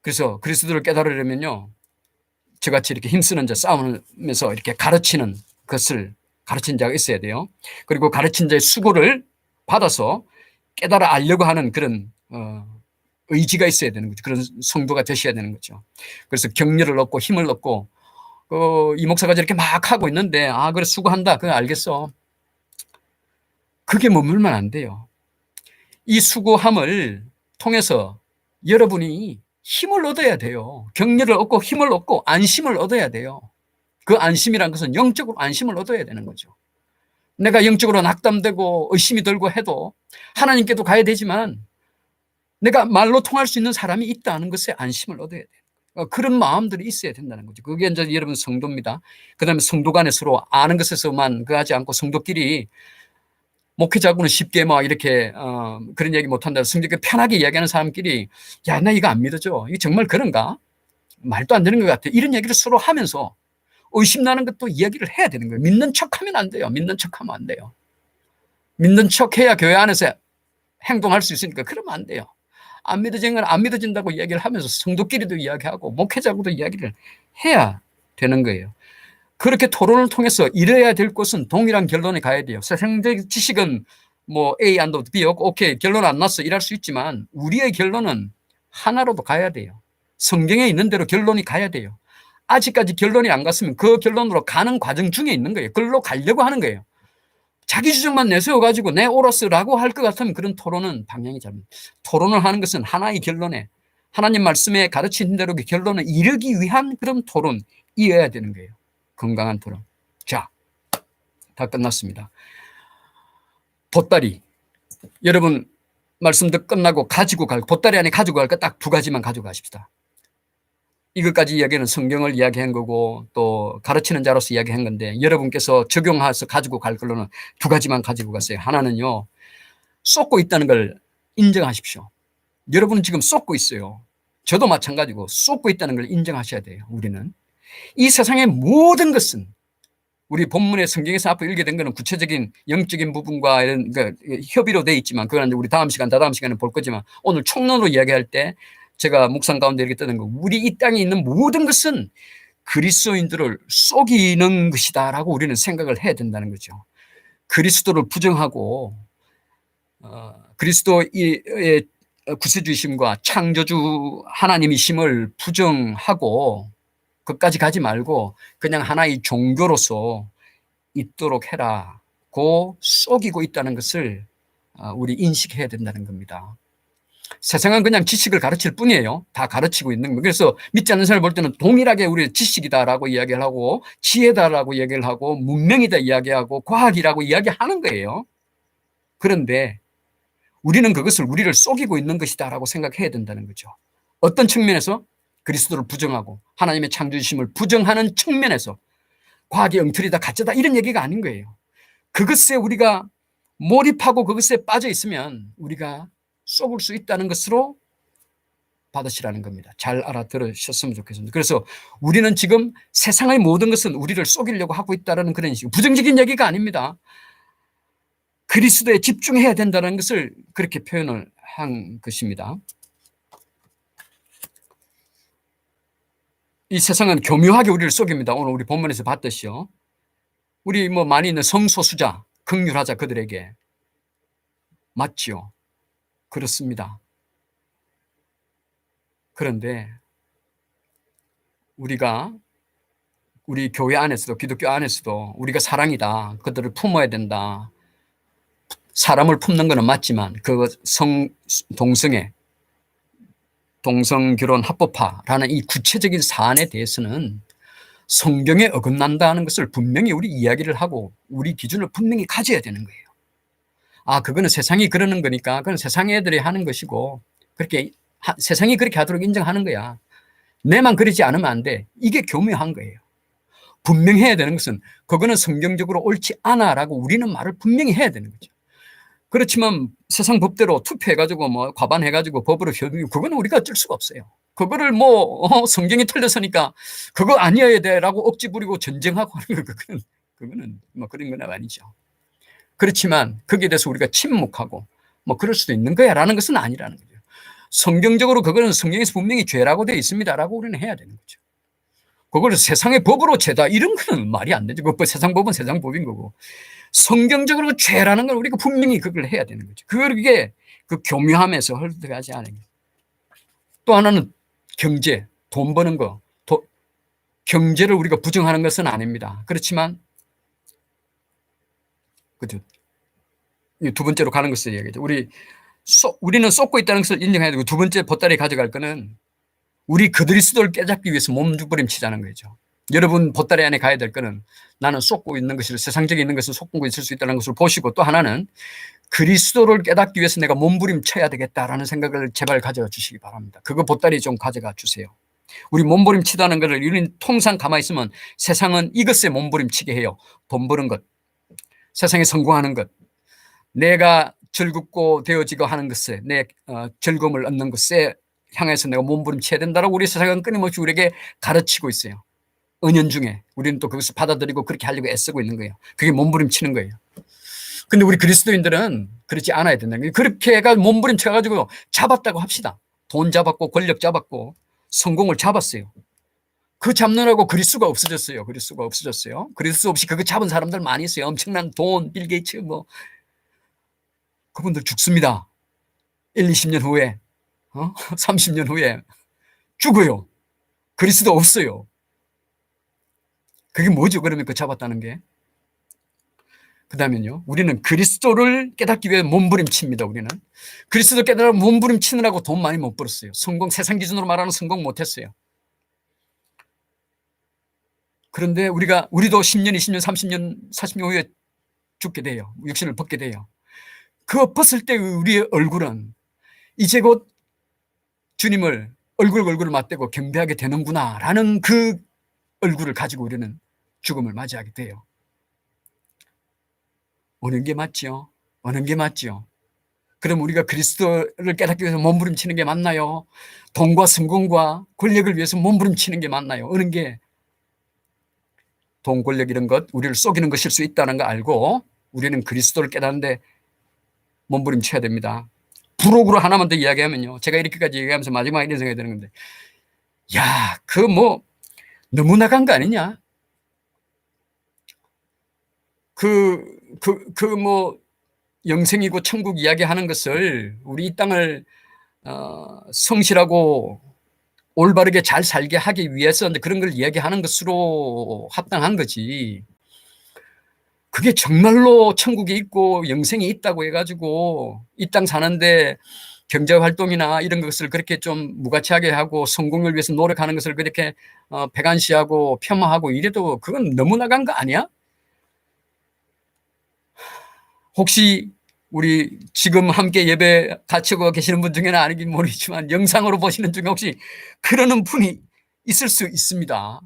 그래서 그리스도를 깨달으려면요, 저같이 이렇게 힘쓰는 자, 싸우면서 이렇게 가르치는 것을 가르친 자가 있어야 돼요. 그리고 가르친 자의 수고를 받아서 깨달아 알려고 하는 그런 의지가 있어야 되는 거죠. 그런 성도가 되셔야 되는 거죠. 그래서 격려를 얻고 힘을 얻고 이 목사가 저렇게 막 하고 있는데 그래 수고한다. 그거 알겠어. 그게 머물면 안 돼요. 이 수고함을 통해서 여러분이 힘을 얻어야 돼요. 격려를 얻고 힘을 얻고 안심을 얻어야 돼요. 그 안심이란 것은 영적으로 안심을 얻어야 되는 거죠. 내가 영적으로 낙담되고 의심이 들고 해도 하나님께도 가야 되지만 내가 말로 통할 수 있는 사람이 있다는 것에 안심을 얻어야 돼요. 그런 마음들이 있어야 된다는 거죠. 그게 이제 여러분 성도입니다. 그 다음에 성도 간에 서로 아는 것에서만 하지 않고 성도끼리 목회자하고는 쉽게 이렇게 그런 얘기 못한다. 성도께 편하게 이야기하는 사람끼리 나 이거 안 믿어져. 이게 정말 그런가? 말도 안 되는 것 같아. 이런 얘기를 서로 하면서 의심나는 것도 이야기를 해야 되는 거예요. 믿는 척하면 안 돼요. 믿는 척하면 안 돼요. 믿는 척해야 교회 안에서 행동할 수 있으니까 그러면 안 돼요. 안 믿어지는 건 안 믿어진다고 이야기를 하면서 성도끼리도 이야기하고 목회자하고도 이야기를 해야 되는 거예요. 그렇게 토론을 통해서 이뤄야 될 것은 동일한 결론에 가야 돼요. 세상적 지식은 A 안 더 B 오케이 결론 안 났어 이럴 수 있지만 우리의 결론은 하나로도 가야 돼요. 성경에 있는 대로 결론이 가야 돼요. 아직까지 결론이 안 갔으면 그 결론으로 가는 과정 중에 있는 거예요. 그걸로 가려고 하는 거예요. 자기 주장만 내세워가지고 내 옳았어라고 할 것 같으면 그런 토론은 방향이 잘못. 토론을 하는 것은 하나의 결론에 하나님 말씀에 가르친 대로 그 결론을 이르기 위한 그런 토론이어야 되는 거예요. 건강한 토론. 자, 다 끝났습니다. 보따리. 여러분 말씀도 끝나고 가지고 갈 보따리 안에 가지고 갈 거 딱 두 가지만 가지고 가십시다. 이것까지 이야기는 성경을 이야기한 거고 또 가르치는 자로서 이야기한 건데 여러분께서 적용해서 가지고 갈 걸로는 두 가지만 가지고 갔어요. 하나는요, 쏟고 있다는 걸 인정하십시오. 여러분은 지금 쏟고 있어요. 저도 마찬가지고 쏟고 있다는 걸 인정하셔야 돼요. 우리는 이 세상의 모든 것은 우리 본문의 성경에서 앞으로 읽게 된 것은 구체적인 영적인 부분과 이런 협의로 되어 있지만 그건 우리 다음 시간에 볼 거지만 오늘 총론으로 이야기할 때 제가 묵상 가운데 이렇게 뜨는 거, 우리 이 땅에 있는 모든 것은 그리스도인들을 속이는 것이다라고 우리는 생각을 해야 된다는 거죠. 그리스도를 부정하고 그리스도의 구세주이심과 창조주 하나님이심을 부정하고 그까지 가지 말고 그냥 하나의 종교로서 있도록 해라고 속이고 있다는 것을 우리 인식해야 된다는 겁니다. 세상은 그냥 지식을 가르칠 뿐이에요. 다 가르치고 있는 거예요. 그래서 믿지 않는 사람을 볼 때는 동일하게 우리 지식이다라고 이야기를 하고 지혜다라고 이야기를 하고 문명이다 이야기하고 과학이라고 이야기하는 거예요. 그런데 우리는 그것을 우리를 속이고 있는 것이다라고 생각해야 된다는 거죠. 어떤 측면에서? 그리스도를 부정하고 하나님의 창조주심을 부정하는 측면에서 과학의 엉터리다 가짜다 이런 얘기가 아닌 거예요. 그것에 우리가 몰입하고 그것에 빠져 있으면 우리가 속을 수 있다는 것으로 받으시라는 겁니다. 잘 알아들으셨으면 좋겠습니다. 그래서 우리는 지금 세상의 모든 것은 우리를 속이려고 하고 있다는 그런 식으로 부정적인 얘기가 아닙니다. 그리스도에 집중해야 된다는 것을 그렇게 표현을 한 것입니다. 이 세상은 교묘하게 우리를 속입니다. 오늘 우리 본문에서 봤듯이요. 우리 많이 있는 성소수자, 긍휼하자 그들에게. 맞지요? 그렇습니다. 그런데 우리가 우리 교회 안에서도 기독교 안에서도 우리가 사랑이다. 그들을 품어야 된다. 사람을 품는 것은 맞지만 그 동성결혼 합법화라는 이 구체적인 사안에 대해서는 성경에 어긋난다는 것을 분명히 우리 이야기를 하고 우리 기준을 분명히 가져야 되는 거예요. 그거는 세상이 그러는 거니까 그건 세상 애들이 하는 것이고 그렇게 세상이 그렇게 하도록 인정하는 거야. 내만 그러지 않으면 안 돼. 이게 교묘한 거예요. 분명히 해야 되는 것은 그거는 성경적으로 옳지 않아라고 우리는 말을 분명히 해야 되는 거죠. 그렇지만 세상 법대로 투표해가지고 과반해가지고 법으로 그거는 우리가 어쩔 수가 없어요. 그거를 성경이 틀렸으니까 그거 아니어야 돼라고 억지 부리고 전쟁하고 하는 거 그건 그거는 뭐 그런 건 아니죠. 그렇지만 거기에 대해서 우리가 침묵하고 뭐 그럴 수도 있는 거야라는 것은 아니라는 거죠. 성경적으로 그거는 성경에서 분명히 죄라고 되어 있습니다라고 우리는 해야 되는 거죠. 그걸 세상의 법으로 죄다 이런 거는 말이 안 되죠. 그 세상 법은 세상 법인 거고 성경적으로 죄라는 걸 우리가 분명히 그걸 해야 되는 거죠. 그게 그 교묘함에서 헐떡하지 않은 거예요. 또 하나는 경제, 돈 버는 거, 경제를 우리가 부정하는 것은 아닙니다. 그렇지만 그죠? 두 번째로 가는 것을 얘기하죠. 우리는 쏟고 있다는 것을 인정해야 되고 두 번째 보따리 가져갈 거는 우리 그리스도를 깨닫기 위해서 몸부림치자는 거죠. 여러분 보따리 안에 가야 될 거는 나는 쏟고 있는 것을 세상적인 있는 것을 쏟고 있을 수 있다는 것을 보시고 또 하나는 그리스도를 깨닫기 위해서 내가 몸부림쳐야 되겠다라는 생각을 제발 가져가 주시기 바랍니다. 그거 보따리 좀 가져가 주세요. 우리 몸부림치다는 것을 우리는 통상 가만히 있으면 세상은 이것에 몸부림치게 해요. 돈 버는 것, 세상에 성공하는 것, 내가 즐겁고 되어지고 하는 것에 내 즐거움을 얻는 것에 향해서 내가 몸부림쳐야 된다라고 우리 세상은 끊임없이 우리에게 가르치고 있어요. 은연중에 우리는 또 그것을 받아들이고 그렇게 하려고 애쓰고 있는 거예요. 그게 몸부림치는 거예요. 근데 우리 그리스도인들은 그렇지 않아야 된다는 거예요. 그렇게 해가 몸부림쳐가지고 잡았다고 합시다. 돈 잡았고 권력 잡았고 성공을 잡았어요. 그 잡느라고 그리스도가 없어졌어요. 그리스도가 없어졌어요. 그리스도 없이 그거 잡은 사람들 많이 있어요. 엄청난 돈, 빌 게이츠 뭐 그분들 죽습니다. 1, 20년 후에 30년 후에 죽어요. 그리스도 없어요. 그게 뭐죠? 그러면 그 잡았다는 게. 그 다음에요. 우리는 그리스도를 깨닫기 위해 몸부림칩니다. 우리는. 그리스도 깨달아 몸부림치느라고 돈 많이 못 벌었어요. 성공, 세상 기준으로 말하는 성공 못했어요. 그런데 우리도 10년, 20년, 30년, 40년 후에 죽게 돼요. 육신을 벗게 돼요. 그 벗을 때 우리의 얼굴은 이제 곧 주님을 얼굴을 맞대고 경배하게 되는구나 라는 그 얼굴을 가지고 우리는 죽음을 맞이하게 돼요. 오는 게 맞죠? 오는 게 맞죠? 그럼 우리가 그리스도를 깨닫기 위해서 몸부림치는 게 맞나요? 돈과 성공과 권력을 위해서 몸부림치는 게 맞나요? 오는 게 돈, 권력 이런 것 우리를 속이는 것일 수 있다는 거 알고 우리는 그리스도를 깨닫는데 몸부림쳐야 됩니다. 부록으로 하나만 더 이야기하면요. 제가 이렇게까지 얘기하면서 마지막에 이런 생각이 드는 건데 야, 너무 나간 거 아니냐? 영생이고 천국 이야기하는 것을 우리 이 땅을 성실하고 올바르게 잘 살게 하기 위해서 그런 걸 이야기하는 것으로 합당한 거지. 그게 정말로 천국이 있고 영생이 있다고 해가지고 이 땅 사는데 경제활동이나 이런 것을 그렇게 좀 무가치하게 하고 성공을 위해서 노력하는 것을 그렇게 배관시하고 폄하하고 이래도 그건 너무 나간 거 아니야? 혹시 우리 지금 함께 예배 같이 오고 계시는 분 중에는 아니긴 모르겠지만 영상으로 보시는 중에 혹시 그러는 분이 있을 수 있습니다.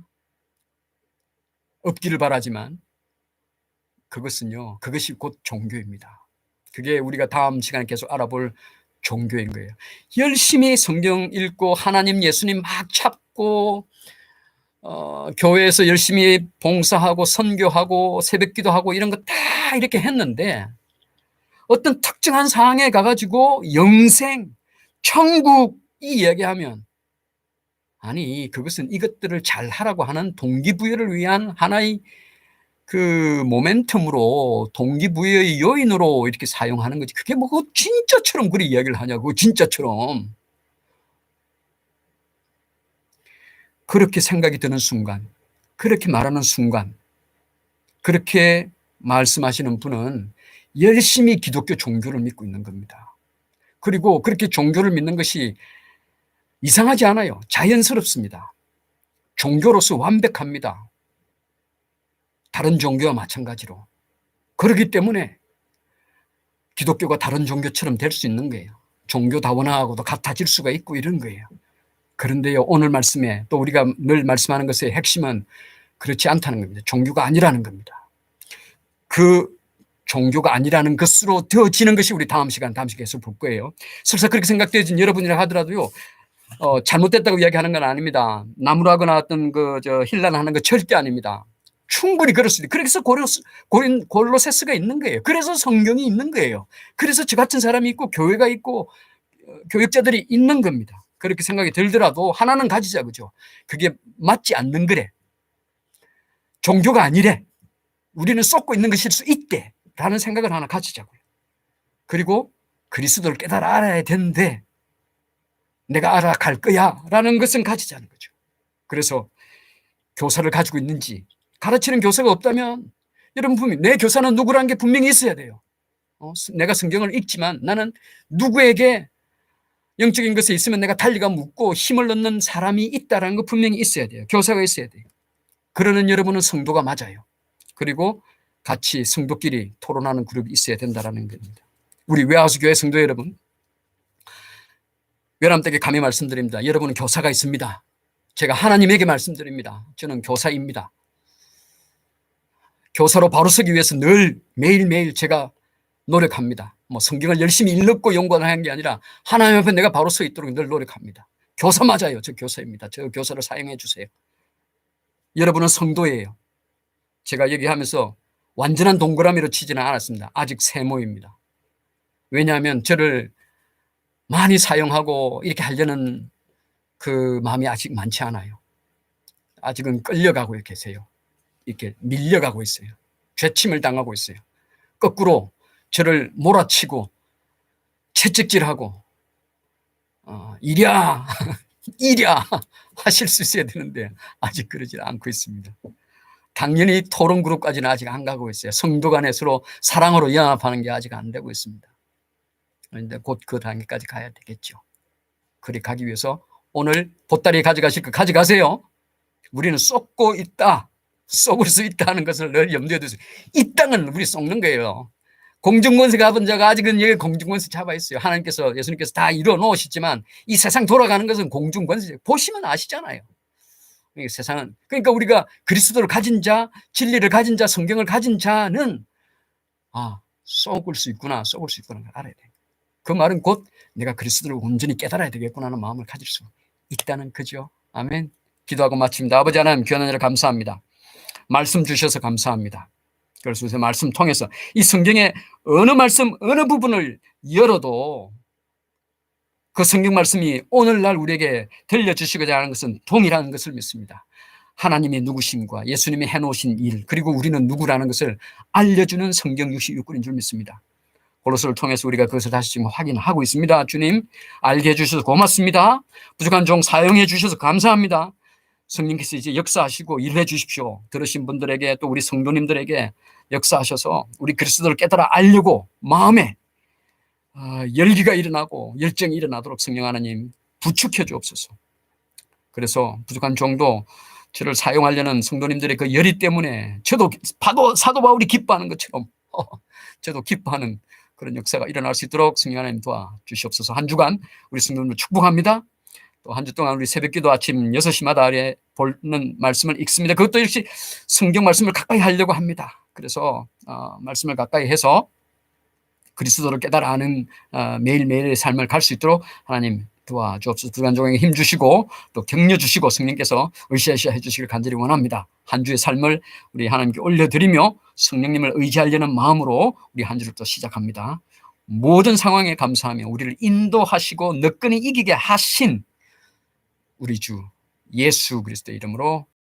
없기를 바라지만 그것이 곧 종교입니다. 그게 우리가 다음 시간에 계속 알아볼 종교인 거예요. 열심히 성경 읽고 하나님 예수님 막 찾고 교회에서 열심히 봉사하고 선교하고 새벽기도하고 이런 거 다 이렇게 했는데 어떤 특정한 상황에 가가지고 영생, 천국 이 이야기하면 아니 그것은 이것들을 잘 하라고 하는 동기부여를 위한 하나의 그 모멘텀으로 동기부여의 요인으로 이렇게 사용하는 거지. 그게 뭐 진짜처럼 그리 이야기를 하냐고. 진짜처럼. 그렇게 생각이 드는 순간, 그렇게 말하는 순간, 그렇게 말씀하시는 분은 열심히 기독교 종교를 믿고 있는 겁니다. 그리고 그렇게 종교를 믿는 것이 이상하지 않아요. 자연스럽습니다. 종교로서 완벽합니다. 다른 종교와 마찬가지로. 그렇기 때문에 기독교가 다른 종교처럼 될 수 있는 거예요. 종교다원하고도 같아질 수가 있고 이런 거예요. 그런데요, 오늘 말씀에 또 우리가 늘 말씀하는 것의 핵심은 그렇지 않다는 겁니다. 종교가 아니라는 겁니다. 그 종교가 아니라는 것으로 되어지는 것이 우리 다음 시간에 계속 볼 거예요. 설사 그렇게 생각되어진 여러분이라 하더라도요, 잘못됐다고 이야기하는 건 아닙니다. 나무라거나 어떤 힐난하는 거 절대 아닙니다. 충분히 그렇습니다. 그래서 골로새서가 있는 거예요. 그래서 성경이 있는 거예요. 그래서 저 같은 사람이 있고 교회가 있고 교역자들이 있는 겁니다. 그렇게 생각이 들더라도 하나는 가지자, 그죠? 그게 맞지 않는 거래. 종교가 아니래. 우리는 쏟고 있는 것일 수 있대. 라는 생각을 하나 가지자고요. 그리고 그리스도를 깨달아 알아야 되는데 내가 알아갈 거야 라는 것은 가지자는 거죠. 그래서 교사를 가지고 있는지, 가르치는 교사가 없다면 여러분 분명히 내 교사는 누구라는 게 분명히 있어야 돼요. 내가 성경을 읽지만 나는 누구에게 영적인 것에 있으면 내가 달리가 묻고 힘을 얻는 사람이 있다는 거 분명히 있어야 돼요. 교사가 있어야 돼요. 그러는 여러분은 성도가 맞아요. 그리고 같이 성도끼리 토론하는 그룹이 있어야 된다는 겁니다. 우리 외화수 교회 성도 여러분, 외람되게 감히 말씀드립니다. 여러분은 교사가 있습니다. 제가 하나님에게 말씀드립니다. 저는 교사입니다. 교사로 바로 서기 위해서 늘 매일매일 제가 노력합니다. 성경을 열심히 읽고 연구하는 게 아니라 하나님 앞에 내가 바로 서 있도록 늘 노력합니다. 교사 맞아요. 저 교사입니다. 저 교사를 사용해 주세요. 여러분은 성도예요. 제가 얘기하면서 완전한 동그라미로 치지는 않았습니다. 아직 세모입니다. 왜냐하면 저를 많이 사용하고 이렇게 하려는 그 마음이 아직 많지 않아요. 아직은 끌려가고 계세요. 이렇게 밀려가고 있어요. 죄침을 당하고 있어요. 거꾸로 저를 몰아치고 채찍질하고 이랴 이랴 하실 수 있어야 되는데 아직 그러지 않고 있습니다. 당연히 토론 그룹까지는 아직 안 가고 있어요. 성도 간에 서로 사랑으로 연합하는 게 아직 안 되고 있습니다. 그런데 곧 그 단계까지 가야 되겠죠. 그리 가기 위해서 오늘 보따리 가져가실 거 가져가세요. 우리는 쏟고 있다, 쏟을 수 있다는 것을 늘 염두에 두세요. 이 땅은 우리 쏟는 거예요. 공중권세 가본 자가 아직은 여기 공중권세 잡아 있어요. 하나님께서, 예수님께서 다 이뤄 놓으시지만 이 세상 돌아가는 것은 공중권세. 보시면 아시잖아요. 세상은, 그러니까 우리가 그리스도를 가진 자, 진리를 가진 자, 성경을 가진 자는 쏟을 수 있구나, 쏟을 수 있구나 알아야 돼요. 그 말은 곧 내가 그리스도를 온전히 깨달아야 되겠구나 하는 마음을 가질 수 있다는 거죠. 아멘. 기도하고 마칩니다. 아버지 하나님, 귀한 은혜를 감사합니다. 말씀 주셔서 감사합니다. 그래서 요새 말씀 통해서 이 성경의 어느 말씀, 어느 부분을 열어도 그 성경 말씀이 오늘날 우리에게 들려주시고자 하는 것은 동일한 것을 믿습니다. 하나님이 누구심과 예수님이 해놓으신 일, 그리고 우리는 누구라는 것을 알려주는 성경 66권인 줄 믿습니다. 골로새를 통해서 우리가 그것을 다시 지금 확인하고 있습니다. 주님, 알게 해주셔서 고맙습니다. 부족한 종 사용해 주셔서 감사합니다. 성령께서 이제 역사하시고 일해 주십시오. 들으신 분들에게 또 우리 성도님들에게 역사하셔서 우리 그리스도를 깨달아 알려고 마음에 열기가 일어나고 열정이 일어나도록 성령 하나님 부축해 주옵소서. 그래서 부족한 종도 저를 사용하려는 성도님들의 그 열의 때문에 저도 사도 바울이 기뻐하는 것처럼 저도 기뻐하는 그런 역사가 일어날 수 있도록 성령 하나님 도와주시옵소서. 한 주간 우리 성도님을 축복합니다. 또 한 주 동안 우리 새벽기도 아침 6시마다 보는 말씀을 읽습니다. 그것도 역시 성경 말씀을 가까이 하려고 합니다. 그래서 말씀을 가까이 해서 그리스도를 깨달아 아는 매일매일의 삶을 갈 수 있도록 하나님 도와주옵소서. 부족한 종에게 힘 주시고 또 격려 주시고 성령께서 으쌰으쌰 해주시길 간절히 원합니다. 한 주의 삶을 우리 하나님께 올려드리며 성령님을 의지하려는 마음으로 우리 한 주를 또 시작합니다. 모든 상황에 감사하며 우리를 인도하시고 너끈히 이기게 하신 우리 주 예수 그리스도의 이름으로